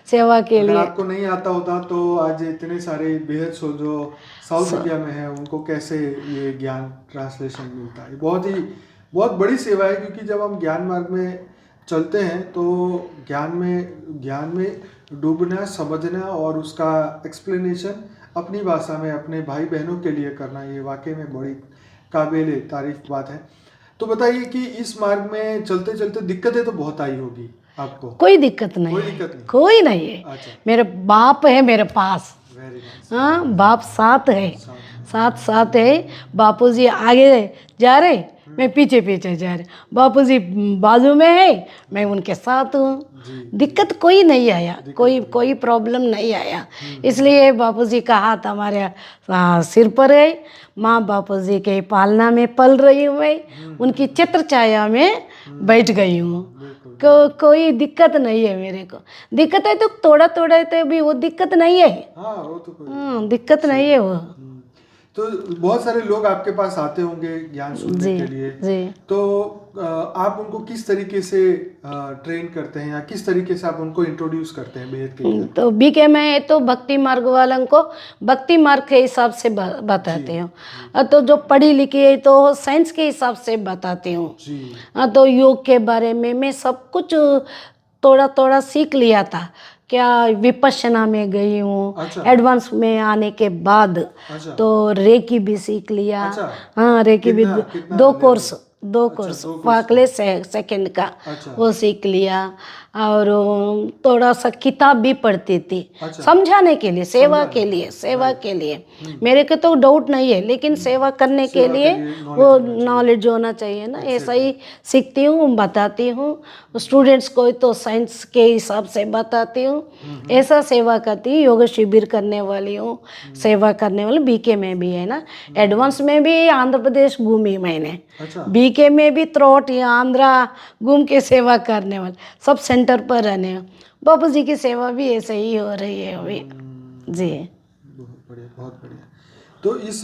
सेवा के लिए। आपको नहीं आता होता तो आज इतने सारे बेहद सो जो साउथ इंडिया में है उनको कैसे ये ज्ञान ट्रांसलेशन मिलता है? बहुत बड़ी सेवा है, क्योंकि जब हम ज्ञान मार्ग में चलते हैं तो ज्ञान में डूबना, समझना और उसका एक्सप्लेनेशन अपनी भाषा में अपने भाई बहनों के लिए करना, ये वाकई में बड़ी काबिल तारीफ बात है। तो बताइए कि इस मार्ग में चलते चलते दिक्कतें तो बहुत आई होगी आपको? कोई दिक्कत नहीं, कोई नहीं है। अच्छा। मेरे बाप है मेरे पास, हाँ बाप साथ है, साथ साथ है। बापूजी आगे जा रहे, मैं पीछे पीछे जा रही। बापूजी बाजू में है, मैं उनके साथ हूँ। दिक्कत कोई नहीं आया, कोई प्रॉब्लम नहीं आया। इसलिए बापूजी का हाथ हमारे सिर पर है। माँ बापूजी के पालना में पल रही हूँ मैं, उनकी छत्र छाया में बैठ गई हूँ। कोई दिक्कत नहीं है मेरे को। दिक्कत है तो थोड़ा थोड़ा तो भी वो दिक्कत नहीं है। हाँ, वो तो कोई दिक्कत नहीं है वो। तो बहुत सारे लोग आपके पास आते होंगे ज्ञान सुनने के लिए। जी। तो आप उनको किस तरीके से ट्रेन करते हैं या किस तरीके से आप उनको इंट्रोड्यूस करते हैं बेहद के लिए? तो बीके में तो भक्ति मार्ग वालों को भक्ति मार्ग के हिसाब से बताती हूँ। तो जो पढ़ी लिखी है तो साइंस के हिसाब से बताती हूँ। तो योग के बारे में मैं सब कुछ थोड़ा थोड़ा सीख लिया था। क्या विपश्यना में गई हूँ। अच्छा। एडवांस में आने के बाद तो रेकी भी सीख लिया। अच्छा। हाँ, रेकी भी कितना दो level? कोर्स फाकले सेकंड का वो सीख लिया। और थोड़ा सा किताब भी पढ़ती थी। समझाने के लिए, सेवा के लिए। मेरे को तो डाउट नहीं है, लेकिन सेवा करने के लिए वो नॉलेज होना चाहिए ना। ऐसा ही सीखती हूँ, बताती हूँ। स्टूडेंट्स को तो साइंस के हिसाब से बताती हूँ। ऐसा सेवा करती हूँ। योग शिविर करने वाली हूँ, सेवा करने वाली। बीके में भी है ना, एडवांस में भी आंध्र प्रदेश घूमी मैंने। बीके में भी थ्रोट आंध्रा घूम के सेवा करने वाले, सब सेंटर पर रहने। बापू जी की सेवा भी ऐसे ही हो रही है अभी। जी, बहुत बढ़िया, बहुत बढ़िया। तो इस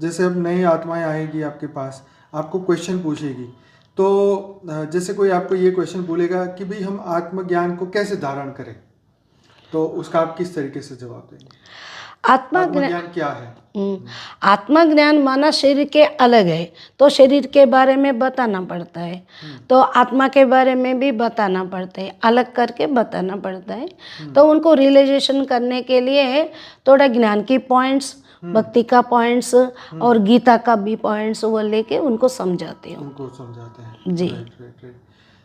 जैसे अब नई आत्माएं आएगी आपके पास, आपको क्वेश्चन पूछेगी, तो जैसे कोई आपको ये क्वेश्चन बोलेगा कि भाई हम आत्मज्ञान को कैसे धारण करें, तो उसका आप किस तरीके से जवाब देंगे? आत्मज्ञान क्या है? आत्मज्ञान माना शरीर के अलग है, तो शरीर के बारे में बताना पड़ता है। तो आत्मा के बारे में भी बताना पड़ता है, अलग करके बताना पड़ता है। तो उनको रियलाइजेशन करने के लिए थोड़ा ज्ञान की पॉइंट्स, भक्ति का पॉइंट्स और गीता का भी पॉइंट्स वो लेके उनको समझाते हैं। उनको समझाते हैं। जी। राइट।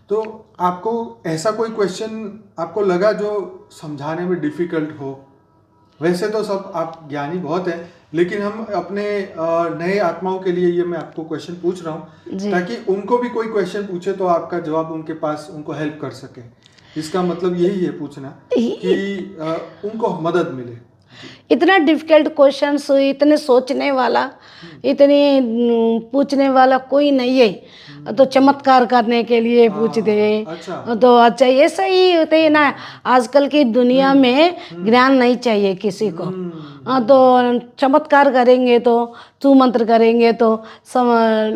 तो आपको ऐसा कोई क्वेश्चन आपको लगा जो समझाने में डिफिकल्ट हो? वैसे तो सब आप ज्ञानी बहुत हैं, लेकिन हम अपने नए आत्माओं के लिए ये मैं आपको क्वेश्चन पूछ रहा हूँ ताकि उनको भी कोई क्वेश्चन पूछे तो आपका जवाब उनके पास उनको हेल्प कर सके। इसका मतलब यही है पूछना कि उनको मदद मिले। इतना डिफिकल्ट क्वेश्चंस, इतने सोचने वाला, इतने पूछने वाला कोई नहीं है। तो चमत्कार करने के लिए पूछते हैं। अच्छा। तो अच्छा, ऐसा ही होते है ना। आजकल की दुनिया में ज्ञान नहीं चाहिए किसी को। तो चमत्कार करेंगे तो, तू मंत्र करेंगे तो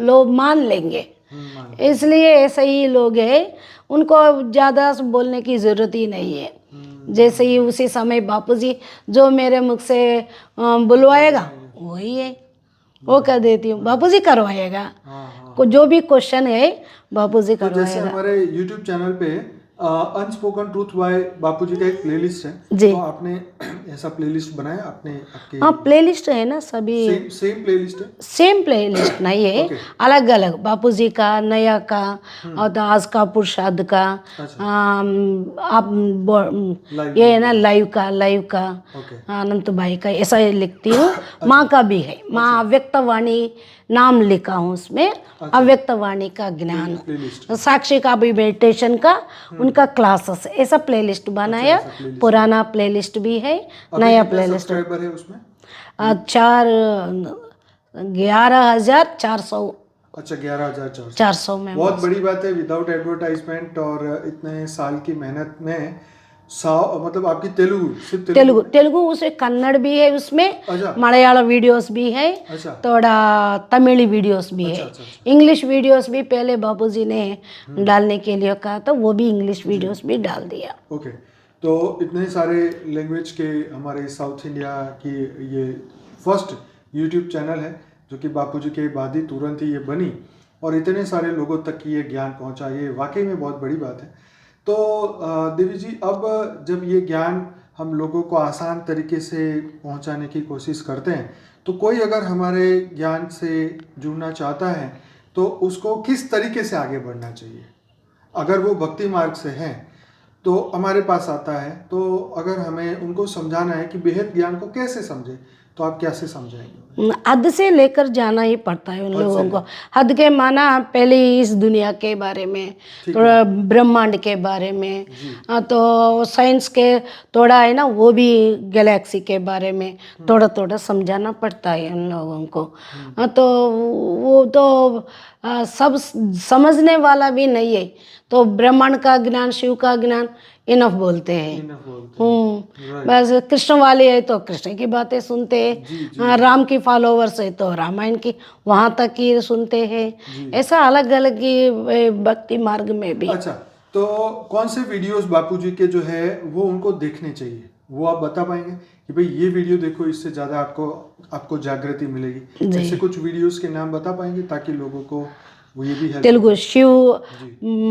लोग मान लेंगे। इसलिए ऐसे ही लोग हैं, उनको ज़्यादा बोलने की ज़रूरत ही नहीं है। जैसे ही उसी समय बापूजी जो मेरे मुख से बुलवाएगा वही है, वो कर देती हूँ। बापूजी करवाएगा। जो भी क्वेश्चन है बापूजी तो जैसे करवाएगा। हमारे YouTube चैनल पे अनस्पोकन ट्रूथ बाय बापूजी का एक प्लेलिस्ट है, जी। तो आपने ऐसा प्लेलिस्ट बनाया आपके? हाँ, प्लेलिस्ट है ना सभी। सेम प्लेलिस्ट है? सेम प्लेलिस्ट नहीं है, अलग अलग। बापूजी का, नया का और आज का, पुरुषार्थ का। आप ये है ना लाइव का अनंत भाई का, ऐसा लिखती हूँ। माँ का भी है, माँ अव्यक्तवाणी नाम लिखा हूँ उसमें। अव्यक्तवाणी का ज्ञान, साक्षी का भी मेडिटेशन का, उनका क्लासेस, ऐसा प्लेलिस्ट बनाया। पुराना प्लेलिस्ट भी है, नया प्लेलिस्ट है। उसमें 11,400। अच्छा, 11,400 में। बहुत बड़ी बात है। विदाउट एडवर्टाइजमेंट और इतने साल की मेहनत में मतलब आपकी तेलुगु उसमें कन्नड़ भी है, उसमें अच्छा। मलयालम वीडियोस भी है। अच्छा। थोड़ा तमिल वीडियोस भी है। इंग्लिश वीडियोस भी पहले बापूजी ने डालने के लिए कहा था, वो भी इंग्लिश वीडियोस भी डाल दिया। ओके। तो इतने सारे लैंग्वेज के हमारे साउथ इंडिया की ये फर्स्ट यूट्यूब चैनल है जो कि बापूजी के बाद ही तुरंत ही ये बनी और इतने सारे लोगों तक ये ज्ञान पहुंचा, ये वाकई में बहुत बड़ी बात है। तो देवी जी, अब जब ये ज्ञान हम लोगों को आसान तरीके से पहुंचाने की कोशिश करते हैं, तो कोई अगर हमारे ज्ञान से जुड़ना चाहता है तो उसको किस तरीके से आगे बढ़ना चाहिए? अगर वो भक्ति मार्ग से हैं तो हमारे पास आता है, तो अगर हमें उनको समझाना है कि बेहद ज्ञान को कैसे समझे, तो आप कैसे समझाएंगे? हद से लेकर जाना ही पड़ता है उन लोगों को। हद के माना पहले इस दुनिया के बारे में, थोड़ा ब्रह्मांड के बारे में, तो साइंस के थोड़ा है ना, वो भी गैलेक्सी के बारे में थोड़ा थोड़ा समझाना पड़ता है उन लोगों को। तो वो तो सब समझने वाला भी नहीं है, तो ब्रह्मांड का ज्ञान, शिव का ज्ञान इनफ बोलते हैं। बस कृष्ण वाले है तो कृष्ण की बातें सुनते हैं, राम की फॉलोवर्स है तो रामायण की वहाँ तक ही सुनते हैं। ऐसा अलग अलग ही भक्ति मार्ग में भी। अच्छा, तो कौन से वीडियोस बापूजी के जो है वो उनको देखने चाहिए, वो आप बता पाएंगे कि भाई ये वीडियो देखो, इससे ज़्यादा आपको जागृति मिलेगी? ऐसे कुछ वीडियोस के नाम बता पाएंगे ताकि लोगों को वो ये भी तेलुगु शिव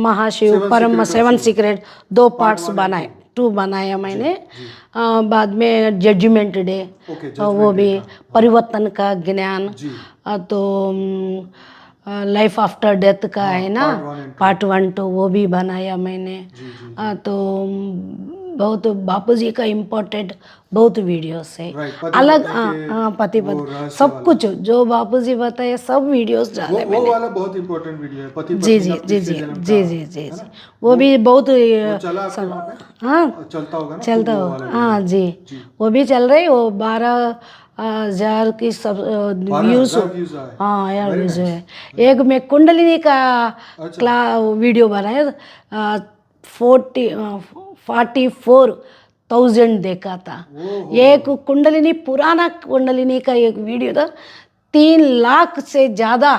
महाशिव परम 7 सीक्रेट 2 पार्ट्स बनाए, 2 बनाया मैंने। बाद में जजमेंट डे, वो भी परिवर्तन का ज्ञान, तो लाइफ आफ्टर डेथ का है ना, पार्ट 1 2 वो भी बनाया मैंने। तो बहुत बापूजी का इम्पोर्टेंट बहुत वीडियोस है, अलग पति पत्नी सब कुछ जो बापूजी बताए सब वीडियोस डाले मैंने। वो वाला बहुत इम्पोर्टेंट वीडियो है, पति जी जी जी जी जी जी जी, वो भी बहुत हाँ चलता होगा ना, चलता हो, हाँ जी वो भी चल रही। वो 12,000 की सब व्यूज, हाँ यार व्यूज है। एक में कुंडलिनी का वीडियो बनाया, 44,000 देखा था। एक कुंडलिनी, पुराना कुंडलिनी का एक वीडियो था, 3 लाख से ज्यादा,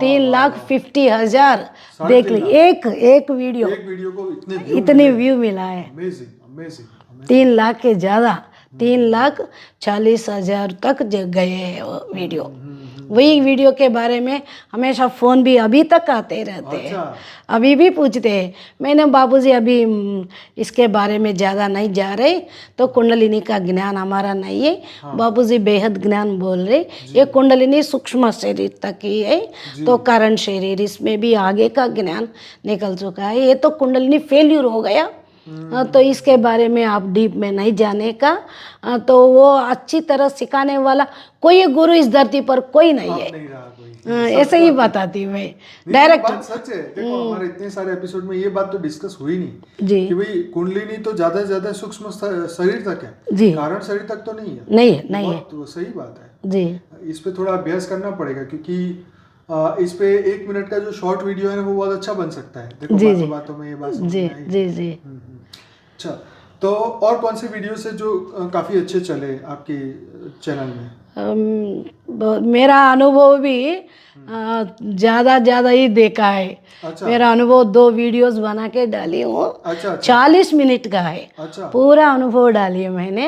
3,50,000 देख ली एक वीडियो को इतने व्यू मिला है। 3 लाख के ज्यादा, 3,40,000 तक गए हैं वो वीडियो। वही वीडियो के बारे में हमेशा फ़ोन भी अभी तक आते रहते हैं, अभी भी पूछते हैं। मैंने बापूजी अभी इसके बारे में ज़्यादा नहीं जा रहे, तो कुंडलिनी का ज्ञान हमारा नहीं है। बापूजी बेहद ज्ञान बोल रहे, ये कुंडलिनी सूक्ष्म शरीर तक ही है, तो कारण शरीर इसमें भी आगे का ज्ञान निकल चुका है। ये तो कुंडलिनी फेल्यूर हो गया, तो इसके बारे में आप डीप में नहीं जाने का। तो वो अच्छी तरह सिखाने वाला कोई गुरु इस धरती पर कोई नहीं है, ऐसे ही बताती मैं डायरेक्ट। सच है, देखो हमारे इतने सारे एपिसोड में ये बात तो डिस्कस हुई नहीं जी कि भाई कुंडलिनी तो ज्यादा से ज्यादा सूक्ष्म शरीर तक है जी, कारण शरीर तक तो नहीं है। नहीं है, तो सही बात है जी। इस पे थोड़ा अभ्यास करना पड़ेगा, क्योंकि इस पे 1 मिनट का जो शॉर्ट वीडियो है वो बहुत अच्छा बन सकता है। देखो बातों में ये बात जी जी जी। अच्छा, तो और कौन से वीडियो से जो काफी अच्छे चले आपके चैनल में? मेरा अनुभव भी ज़्यादा ही देखा है। अच्छा। मेरा अनुभव 2 वीडियोस बना के डाली हूँ। अच्छा। 40 मिनट का है। अच्छा। पूरा अनुभव डाली है मैंने,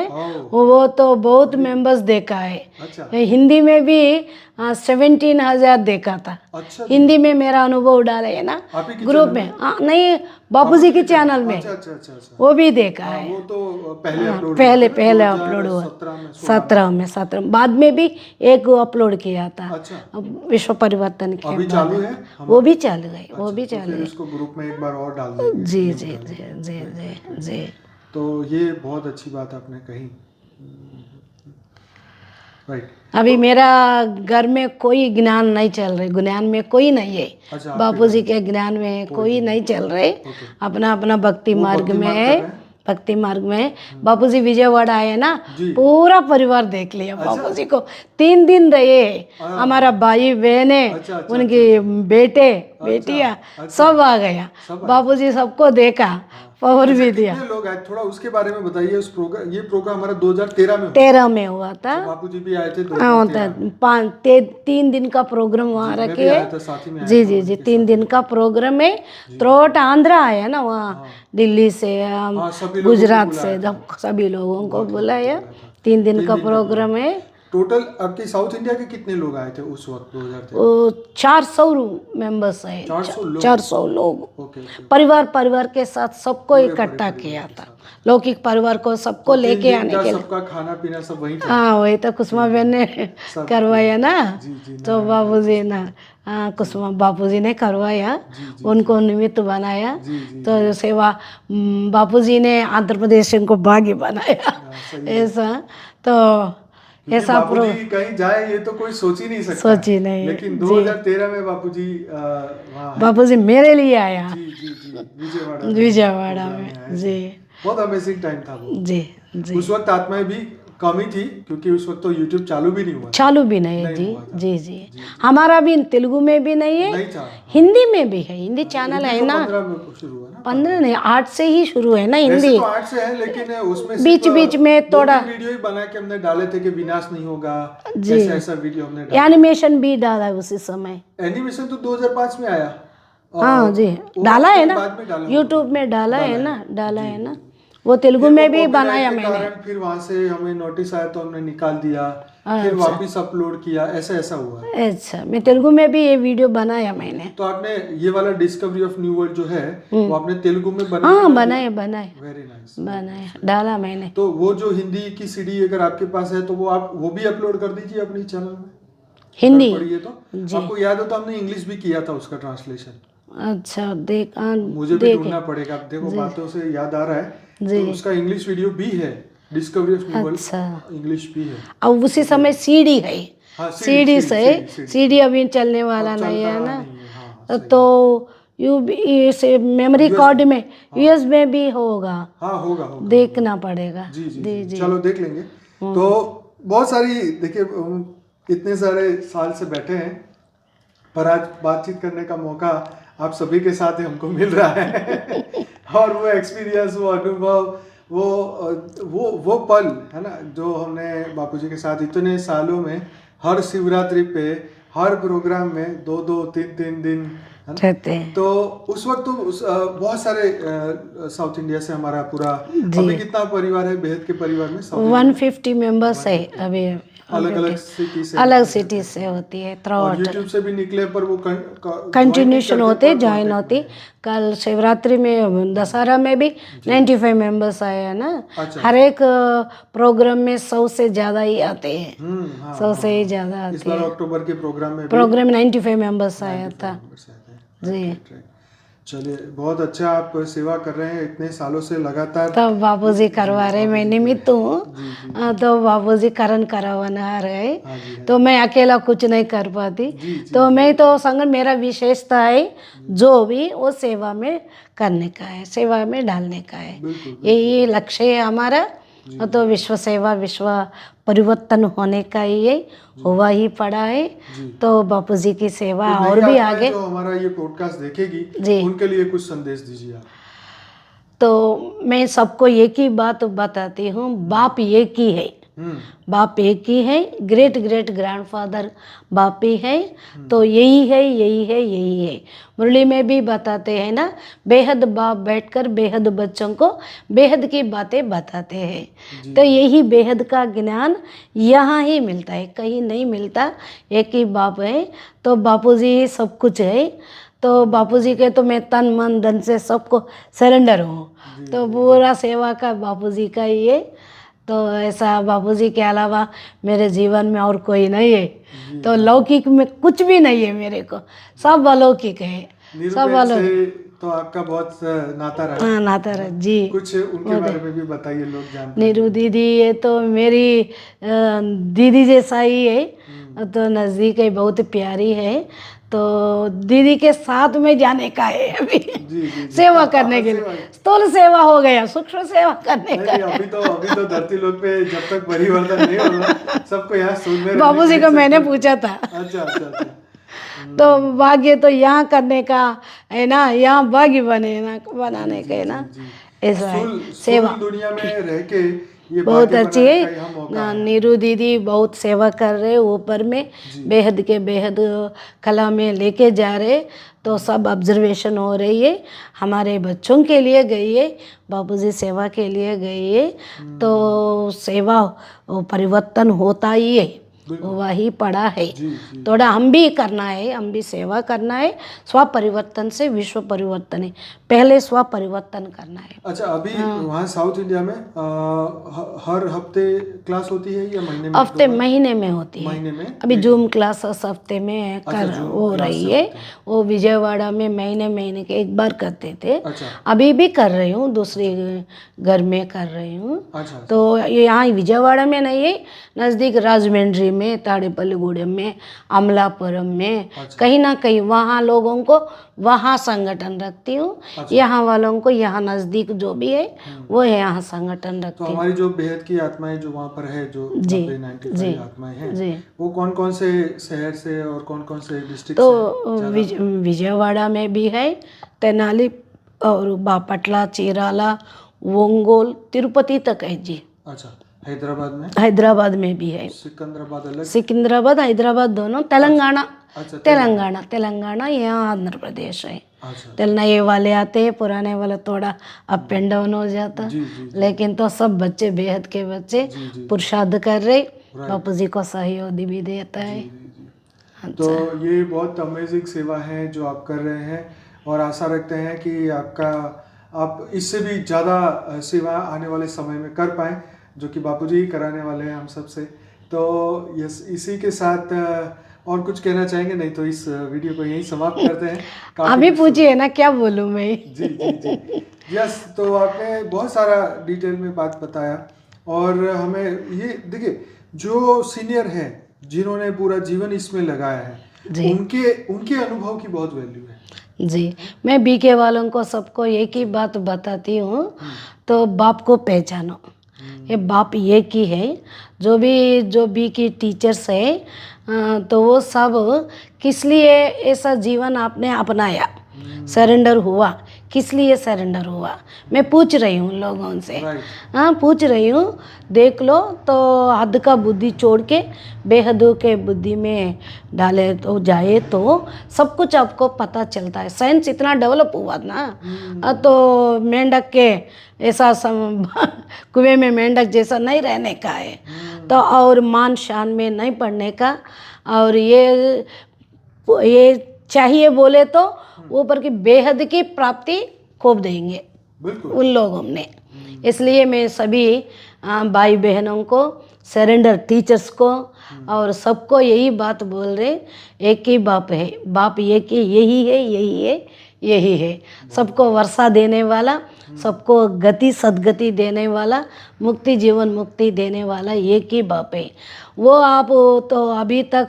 वो तो बहुत मेंबर्स देखा है। अच्छा। हिंदी में भी 17,000 देखा था। अच्छा। हिंदी में मेरा अनुभव डाले है ना ग्रुप में, नहीं बापूजी के चैनल में। अच्छा। वो भी देखा है। वो तो पहले अपलोड हुआ 17 बाद में भी एक अपलोड किया था। अच्छा। विश्व परिवर्तन के अभी चालू है? वो भी चालू है। वो भी चालू है। इसको ग्रुप में एक बार और डाल देंगे। जी जी जी जी जी जी। तो ये बहुत अच्छी बात आपने कही, राइट। अभी मेरा घर में कोई ज्ञान नहीं चल रहे, ज्ञान में कोई नहीं है। अच्छा, बापूजी के ज्ञान में कोई नहीं चल रहे, अपना अपना भक्ति मार्ग में है। भक्ति मार्ग में बापूजी विजयवाड़ा आए ना, पूरा परिवार देख लिया। बापूजी को 3 दिन रहे, हमारा भाई बहने, उनके बेटे बेटियां सब आ गया। बापूजी सबको देखा, पावर भी दिया। लोग आए, थोड़ा उसके बारे में बताइए। उस प्रोग्राम, ये प्रोग्राम हमारा 2013 में हुआ था। बापूजी भी आए थे। 3 दिन का प्रोग्राम वहाँ रखे। जी जी जी, 3 दिन का प्रोग्राम है। थ्रोट आंध्रा आया ना, वहाँ दिल्ली से, गुजरात से, सभी लोगों को बुलाया। 3 दिन का प्रोग्राम है। टोटल आपके साउथ इंडिया के कितने लोग आए थे उस वक्त 2013? 400 मेंबर्स है। 400 लोग। परिवार के साथ सबको इकट्ठा किया था। लौकिक परिवार को सबको लेके आने के लिए। सबका खाना पीना सब वही था? हाँ, वही तो कुसुमा बहन ने करवाया ना। तो बापूजी ना, कुसुमा बापूजी ने करवाया, उनको निमित्त बनाया। तो सेवा बापूजी ने आंध्र प्रदेश को भाग्य बनाया। ऐसा तो क्योंकि ऐसा बापूजी कहीं जाए ये तो कोई सोच ही नहीं सकता। सोची नहीं। लेकिन जी। 2013 में बापूजी वहाँ हैं। बापूजी मेरे लिए आया जी जी जी विजयवाड़ा विजयवाड़ा प्रोग्राम में। आए थे। जी बहुत अमेजिंग टाइम था वो। जी जी। उस वक्त आत्माएं भी कम ही थी क्योंकि उस वक्त तो यूट्यूब चालू भी नहीं हुआ था। चालू भी नहीं है जी हुआ था। जी जी। हमारा भी तेलुगु में भी नहीं है, नहीं था। हिंदी में भी है, हिंदी चैनल है हिंदी तो ना। 15 में शुरू हुआ ना। 15 नहीं, 8 से ही शुरू है ना वैसे हिंदी। तो 8 से है लेकिन उसमें बीच सिर्फ बीच में थोड़ा 2-3 वीडियो ही बना के हमने डाले थे कि विनाश नहीं होगा। जी। ऐसा ऐसा वीडियो हमने डाला। एनिमेशन भी डाला है उसी समय। एनिमेशन तो 2005 में आया। हाँ जी, वो डाला है ना, बाद में डाला यूट्यूब में डाला है ना, डाला है ना। वो तेलुगु फिर में वो भी copyright बनाया के मैंने। कारण फिर वहां से हमें नोटिस आया तो हमने निकाल दिया। फिर अच्छा। वापस अपलोड किया, ऐसा ऐसा हुआ। अच्छा, मैं तेलुगु में भी ये वीडियो बनाया मैंने। तो आपने ये वाला डिस्कवरी ऑफ न्यू वर्ल्ड जो है वो आपने तेलुगु में बना हाँ बनाए बनाए वेरी नाइस। बनाए, डाला मैंने। तो वो जो हिंदी की सीडी अगर आपके पास है तो वो आप वो भी अपलोड कर दीजिए अपनी चैनल में। हिंदी अगर पढ़िए तो आपको याद हो तो हमने इंग्लिश भी किया था उसका ट्रांसलेशन। अच्छा देख मुझे भी ढूंढना पड़ेगा, अब देखो बातों से याद आ रहा है। जी। तो उसका इंग्लिश वीडियो भी है, डिस्कवरी ऑफ न्यू वर्ल्ड अच्छा। इंग्लिश भी है। अब उसी समय सीडी है। हाँ, सीडी से सीडी अभी चलने वाला नहीं है ना। हाँ, तो से मेमोरी कार्ड में यूएस में भी होगा। हाँ होगा होगा। देखना पड़ेगा। जी जी जी चलो देख लेंगे। तो बहुत सारी देखिए इतने सारे साल से बैठे हैं पर आज बातचीत करने का मौका आप सभी के साथ ही हमको मिल रहा है। और वो एक्सपीरियंस, वो अनुभव, वो पल है ना जो हमने बापूजी के साथ इतने सालों में हर शिवरात्रि पे हर प्रोग्राम में 2-2 3-3 दिन रहते हैं। तो उस वक्त तो बहुत सारे साउथ इंडिया से हमारा पूरा अभी कितना परिवार है बेहद के परिवार में 150 मेंबर्स है अभी। अलग अलग सिटी से अलग सिटी से होती है थ्रू और यूट्यूब से भी निकले पर वो कंटिन्यूशन होते ज्वाइन होती। कल शिवरात्रि में दशहरा में भी 95 मेंबर्स आए हैं ना। हर एक प्रोग्राम में 100 से ज़्यादा ही आते हैं। 100 से ही ज़्यादा इस आते बार हैं। अक्टूबर के प्रोग्राम में 95 मेंबर्स आया था जी। चलिए बहुत अच्छा आप सेवा कर रहे हैं इतने सालों से लगातार। तब बापूजी करवा रहे, मैं निमित्त हूँ तो बापूजी करण करवाना रहे। तो मैं अकेला कुछ नहीं कर पाती। तो मैं तो संग मेरा विशेषता है जो भी वो सेवा में करने का है, सेवा में डालने का है। यही लक्ष्य है हमारा। तो विश्व सेवा, विश्व परिवर्तन होने का ही है, हुआ ही पड़ा है। तो बापूजी की सेवा तो और भी आगे जो हमारा ये पॉडकास्ट देखेगी उनके लिए कुछ संदेश दीजिए आप। तो मैं सबको एक ही बात बताती हूँ, बाप एक ही है। बाप एक ही है, ग्रेट ग्रेट ग्रैंडफादर बाप ही है। तो यही है यही है यही है। मुरली में भी बताते हैं ना, बेहद बाप बैठकर बेहद बच्चों को बेहद की बातें बताते हैं। तो यही बेहद का ज्ञान यहाँ ही मिलता है, कहीं नहीं मिलता। एक ही बाप है तो बापूजी ही सब कुछ है। तो बापूजी के तो मैं तन मन धन से सबको सरेंडर हूँ। तो पूरा सेवा का बापूजी का ही है। तो ऐसा बापूजी के अलावा मेरे जीवन में और कोई नहीं है। तो लौकिक में कुछ भी नहीं है मेरे को, सब अलौकिक है। सब अलौकिक। तो आपका बहुत नाता रहा। हाँ नाता रहा जी। कुछ उनके बारे में भी बताइए, लोग जानते हैं। नीरू दीदी ये तो मेरी दीदी जैसा ही है। तो नज़दीक है, बहुत प्यारी है। तो दीदी के साथ में जाने का है अभी। जी। सेवा करने के लिए स्थूल सेवा हो गया, सूक्ष्म सेवा करने का। अभी तो धरती लोक पे जब तक परिवर्तन नहीं होगा सबको यहाँ सुनने बाबूजी को मैंने पूछा था। अच्छा। तो भाग्य तो यहाँ करने का है ना, यहाँ भाग्य बनाने का है ना। ऐसा है सेवा दुनिया में रह के ये बहुत अच्छी है। नीरू दीदी बहुत सेवा कर रहे ऊपर में, बेहद के बेहद कला में लेके जा रहे। तो सब ऑब्जर्वेशन हो रही है। हमारे बच्चों के लिए गई है, बापूजी सेवा के लिए गई है। तो सेवा परिवर्तन होता ही है, वही पड़ा है। जी जी थोड़ा हम भी करना है, हम भी सेवा करना है। स्व परिवर्तन से विश्व परिवर्तन है, पहले स्व परिवर्तन करना है। अच्छा, अभी वहाँ साउथ इंडिया में हर हफ्ते क्लास होती है या महीने में हफ्ते 2 बार? महीने में होती है। महीने में अभी एक जूम दिन। क्लासेस हफ्ते में अच्छा, कर जूम हो क्लास रही से है। होते हैं। वो विजयवाड़ा में महीने के एक बार करते थे। अच्छा अभी भी कर रही हूँ, दूसरी घर में कर रही हूँ। अच्छा तो ये यहाँ विजयवाड़ा में नहीं है, नज़दीक राजमंड्री में, ताड़ेपल्लीगुड़म में, अमलापुरम में, अच्छा कहीं ना कहीं वहाँ लोगों को वहाँ संगठन रखती हूँ। अच्छा। यहाँ वालों को यहाँ नज़दीक जो भी है वो यहाँ संगठन तो रखती हूँ। हमारी जो बेहद की आत्माएं जो वहाँ पर है, जो जी 95 आत्माएं हैं, जी। वो कौन कौन से शहर से और कौन कौन से डिस्ट्रिक्ट तो से ज़्यादा? विजयवाड़ा में भी है, तेनाली और बापटला, चीराला, ओंगोल, तिरुपति तक है जी। अच्छा, हैदराबाद में? हैदराबाद में भी है। सिकंदराबाद अलग? सिकंदराबाद हैदराबाद दोनों, तेलंगाना अच्छा तेलंगाना यहाँ आंध्र प्रदेश है। अच्छा नए वाले आते हैं, पुराने वाले थोड़ा अप एंड डाउन हो जाता। जी जी जी लेकिन तो सब बच्चे, बेहद के बच्चे जी जी पुरुषार्थ कर रहे, Right. बापू जी को सहयोग भी देता है। जी जी। तो ये बहुत अमेजिंग सेवा है जो आप कर रहे हैं, और आशा रखते हैं कि आप इससे भी ज़्यादा सेवा आने वाले समय में कर पाएँ, जो कि बापूजी ही कराने वाले हैं हम सब से। तो यस, इसी के साथ और कुछ कहना चाहेंगे? नहीं तो इस वीडियो को यहीं समाप्त करते हैं। अभी पूछिए ना, क्या बोलूँ मैं। जी जी जी यस। तो आपने बहुत सारा डिटेल में बात बताया, और हमें ये देखिए, जो सीनियर हैं जिन्होंने पूरा जीवन इसमें लगाया है, जी उनके अनुभव की बहुत वैल्यू है। जी। मैं बीके वालों को सबको एक ही बात बताती हूँ, तो बाप को पहचानो। ये बाप एक ही है। जो बी की टीचर्स है, तो वो सब किस लिए ऐसा जीवन आपने अपनाया, सरेंडर हुआ, किस लिए सरेंडर हुआ, मैं पूछ रही हूँ लोगों से। राइट हाँ, पूछ रही हूँ। देख लो तो हद का बुद्धि छोड़ के बेहद के बुद्धि में डाले तो जाए तो सब कुछ आपको पता चलता है। साइंस इतना डेवलप हुआ ना, तो मेंढक के ऐसा कुएं में मेंढक जैसा नहीं रहने का है, तो और मान शान में नहीं पड़ने का। और ये चाहिए बोले तो ऊपर की बेहद की प्राप्ति खूब देंगे बिल्कुल। उन लोगों ने। इसलिए मैं सभी भाई बहनों को, सरेंडर टीचर्स को और सबको यही बात बोल रहे, एक ही बाप है, बाप एक ही, यही है। सबको वर्षा देने वाला, सबको गति सद्गति देने वाला, मुक्ति जीवन मुक्ति देने वाला एक ही बाप है। वो आप तो अभी तक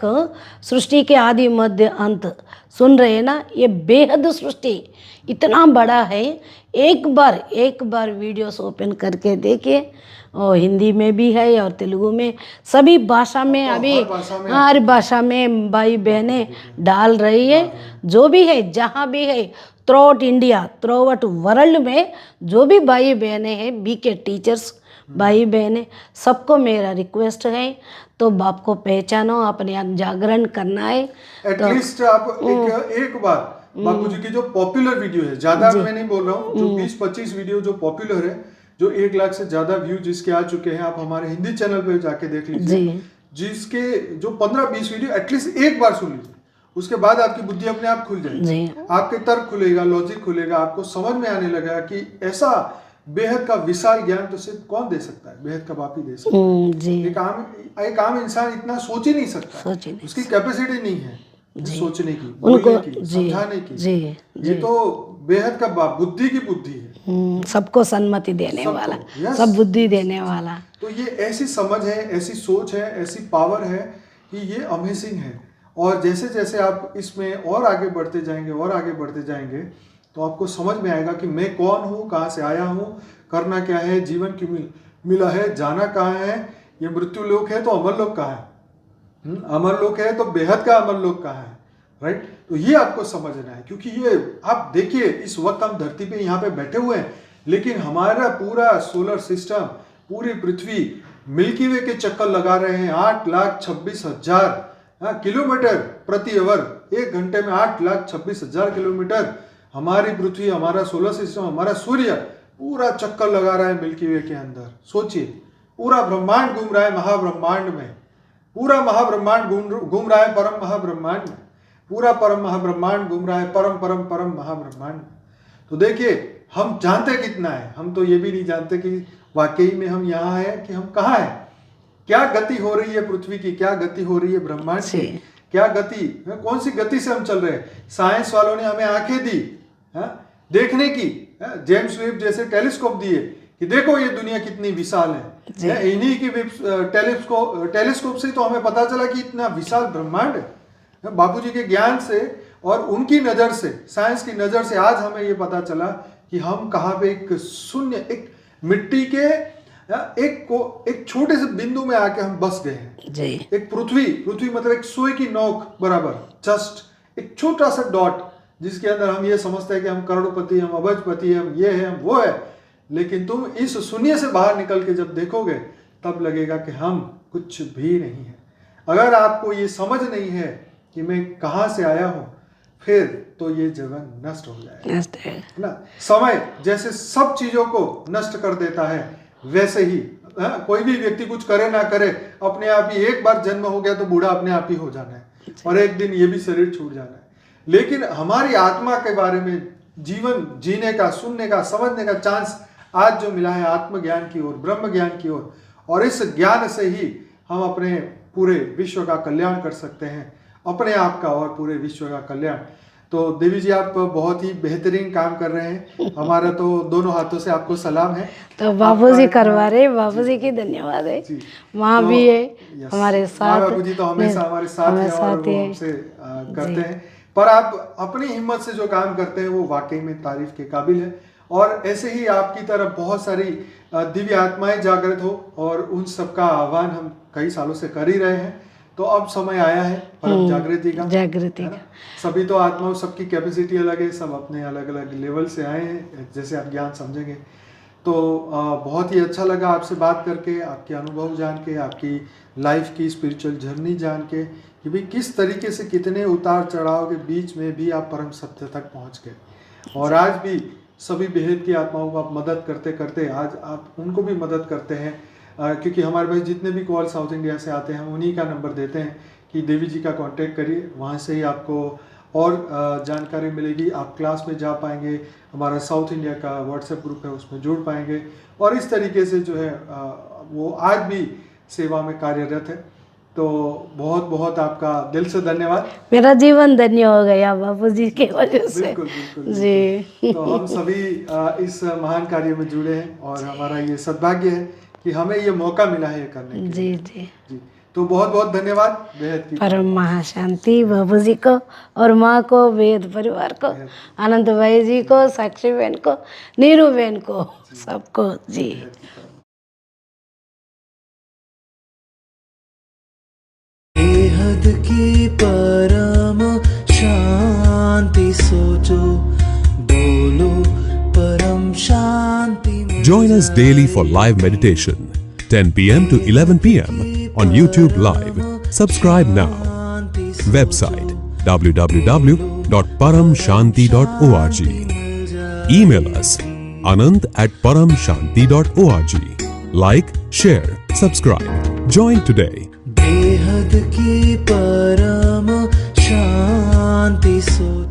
सृष्टि के आदि मध्य अंत सुन रहे हैं ना, ये बेहद सृष्टि इतना बड़ा है। एक बार वीडियोस ओपन करके देखिए, और हिंदी में भी है और तेलुगु में, सभी भाषा में अभी हर भाषा में भाई बहनें डाल रही है। जो भी है, जहाँ भी है, through out India, through out world में जो भी भाई बहनें हैं, बी के टीचर्स भाई बहनें, सबको मेरा रिक्वेस्ट है, तो बाप को पहचानो, अपने जागरण करना है। एटलीस्ट आप एक बार बापूजी की जो पॉपुलर वीडियो है, ज्यादा मैं नहीं बोल रहा हूँ, जो 20-25 वीडियो जो पॉपुलर है, जो 1 लाख से ज्यादा व्यू जिसके आ चुके हैं, आप हमारे हिंदी चैनल पे जाके देख लीजिए। जिसके जो 15-20 वीडियो एटलीस्ट एक बार सुन लीजिए, उसके बाद आपकी बुद्धि अपने आप खुल जाएगी, आपके तर्क खुलेगा, लॉजिक खुलेगा, आपको समझ में आने लगा कि ऐसा बेहद का विशाल ज्ञान तो सिर्फ कौन दे सकता है, बेहद का बाप ही दे सकता है। एक आम इंसान इतना सोच ही नहीं सकता, उसकी कैपेसिटी नहीं है सोचने की, बोलने की, समझाने की। ये तो बेहद का बाप, बुद्धि की बुद्धि है, सबको सम्मति देने वाला, सब बुद्धि देने वाला। तो ये ऐसी समझ है, ऐसी सोच है, ऐसी पावर है कि ये अमेजिंग है। और जैसे जैसे आप इसमें और आगे बढ़ते जाएंगे तो आपको समझ में आएगा कि मैं कौन हूँ, कहाँ से आया हूँ, करना क्या है, जीवन क्यों मिला है, जाना कहाँ है, ये मृत्यु लोक है तो अमर लोक कहाँ है, अमर लोक है तो बेहद का अमर लोक कहाँ है, राइट। तो ये आपको समझना है, क्योंकि ये आप देखिए, इस वक्त हम धरती पे यहाँ पे बैठे हुए हैं, लेकिन हमारा पूरा सोलर सिस्टम, पूरी पृथ्वी मिल्की वे के चक्कर लगा रहे हैं 8,26,000 किलोमीटर प्रति आवर। 1 घंटे में 8,26,000 किलोमीटर हमारी पृथ्वी, हमारा सोलर सिस्टम, हमारा सूर्य पूरा चक्कर लगा रहा है मिल्की वे के अंदर। सोचिए, पूरा ब्रह्मांड घूम रहा है महाब्रह्मांड में, पूरा महाब्रह्मांड घूम रहा है परम महाब्रह्मांड में, पूरा परम महाब्रह्मांड घूम रहा है परम परम परम महाब्रह्मांड में। तो देखिए हम जानते कितना है, हम तो ये भी नहीं जानते कि वाकई में हम यहाँ हैं कि हम कहाँ हैं, क्या गति हो रही है पृथ्वी की, क्या गति हो रही है ब्रह्मांड की, क्या गति, कौन सी गति से हम चल रहे हैं। साइंस वालों ने हमें आंखें दी देखने की, जेम्स वेब जैसे टेलीस्कोप दिए कि देखो ये दुनिया कितनी विशाल है। इन्हीं की टेलीस्कोप से तो हमें पता चला कि इतना विशाल ब्रह्मांड है। बापूजी के ज्ञान से और उनकी नजर से, साइंस की नजर से आज हमें ये पता चला कि हम कहाँ पे एक शून्य, एक मिट्टी के एक छोटे से बिंदु में आके हम बस गए हैं जी। एक पृथ्वी मतलब एक सुई की नोक बराबर, जस्ट एक छोटा सा डॉट, जिसके अंदर हम ये समझते हैं कि हम करोड़पति, हम अबजपति, हम ये है, हम वो है। लेकिन तुम इस शून्य से बाहर निकल के जब देखोगे तब लगेगा कि हम कुछ भी नहीं है। अगर आपको ये समझ नहीं है कि मैं कहाँ से आया हूँ, फिर तो ये जगह नष्ट हो जाएगा, है ना। समय जैसे सब चीजों को नष्ट कर देता है, वैसे ही कोई भी व्यक्ति कुछ करे ना करे, अपने आप ही एक बार जन्म हो गया तो बूढ़ा अपने आप ही हो जाना है और एक दिन ये भी शरीर छूट जाना है। लेकिन हमारी आत्मा के बारे में जीवन जीने का, सुनने का, समझने का चांस आज जो मिला है आत्मज्ञान की ओर, ब्रह्म ज्ञान की ओर, और इस ज्ञान से ही हम अपने पूरे विश्व का कल्याण कर सकते हैं, अपने आप का और पूरे विश्व का कल्याण। तो देवी जी आप बहुत ही बेहतरीन काम कर रहे हैं, हमारा तो दोनों हाथों से आपको सलाम है। तो बाबूजी करवा रहे, बाबूजी की धन्यवाद है। माँ भी है हमारे साथ, बाबूजी तो हमेशा हमारे साथ है और वो हमसे करते हैं। पर आप अपनी हिम्मत से जो काम करते हैं वो वाकई में तारीफ के काबिल है। और ऐसे ही आपकी तरफ बहुत सारी दिव्य आत्माएं जागृत हो, और उन सबका आह्वान हम कई सालों से कर ही रहे हैं। तो अब समय आया है परम जागृति का। सभी तो आत्माओं, सबकी कैपेसिटी अलग है, सब अपने अलग अलग लेवल से आए हैं, जैसे आप ज्ञान समझेंगे। तो बहुत ही अच्छा लगा आपसे बात करके, आपके अनुभव जान के, आपकी लाइफ की स्पिरिचुअल जर्नी जान के, कि भाई किस तरीके से कितने उतार चढ़ाव के बीच में भी आप परम सत्य तक पहुंच गए, और आज भी सभी बेहद की आत्माओं को आप मदद करते करते आज आप उनको भी मदद करते हैं। क्योंकि हमारे पास जितने भी कॉल साउथ इंडिया से आते हैं, हम उन्हीं का नंबर देते हैं कि देवी जी का कांटेक्ट करिए, वहाँ से ही आपको और जानकारी मिलेगी। आप क्लास में जा पाएंगे, हमारा साउथ इंडिया का व्हाट्सएप ग्रुप है उसमें जुड़ पाएंगे, और इस तरीके से जो है वो आज भी सेवा में कार्यरत है। तो बहुत बहुत आपका दिल से धन्यवाद। मेरा जीवन धन्य हो गया बाबूजी की वजह से। बिल्कुल बिल्कुल जी। तो हम सभी इस महान कार्य में जुड़े हैं, और हमारा ये सद्भाग्य है कि हमें ये मौका मिला है ये करने के लिए। जी। तो बहुत बहुत धन्यवाद बेहद की परम महाशांति बाबूजी को और माँ को, वेद परिवार को, आनंद भाई जी को, साक्षी बहन को, नीरू बहन को, सबको जी। बेहद की परम शांति सोचो, बोलो परम शांति। Join us daily for live meditation, 10 p.m. to 11 p.m. on YouTube Live. Subscribe now. Website www.paramshanti.org. Email us anand@paramshanti.org. Like, share, subscribe. Join today. बेहद की परम शांति सोचो।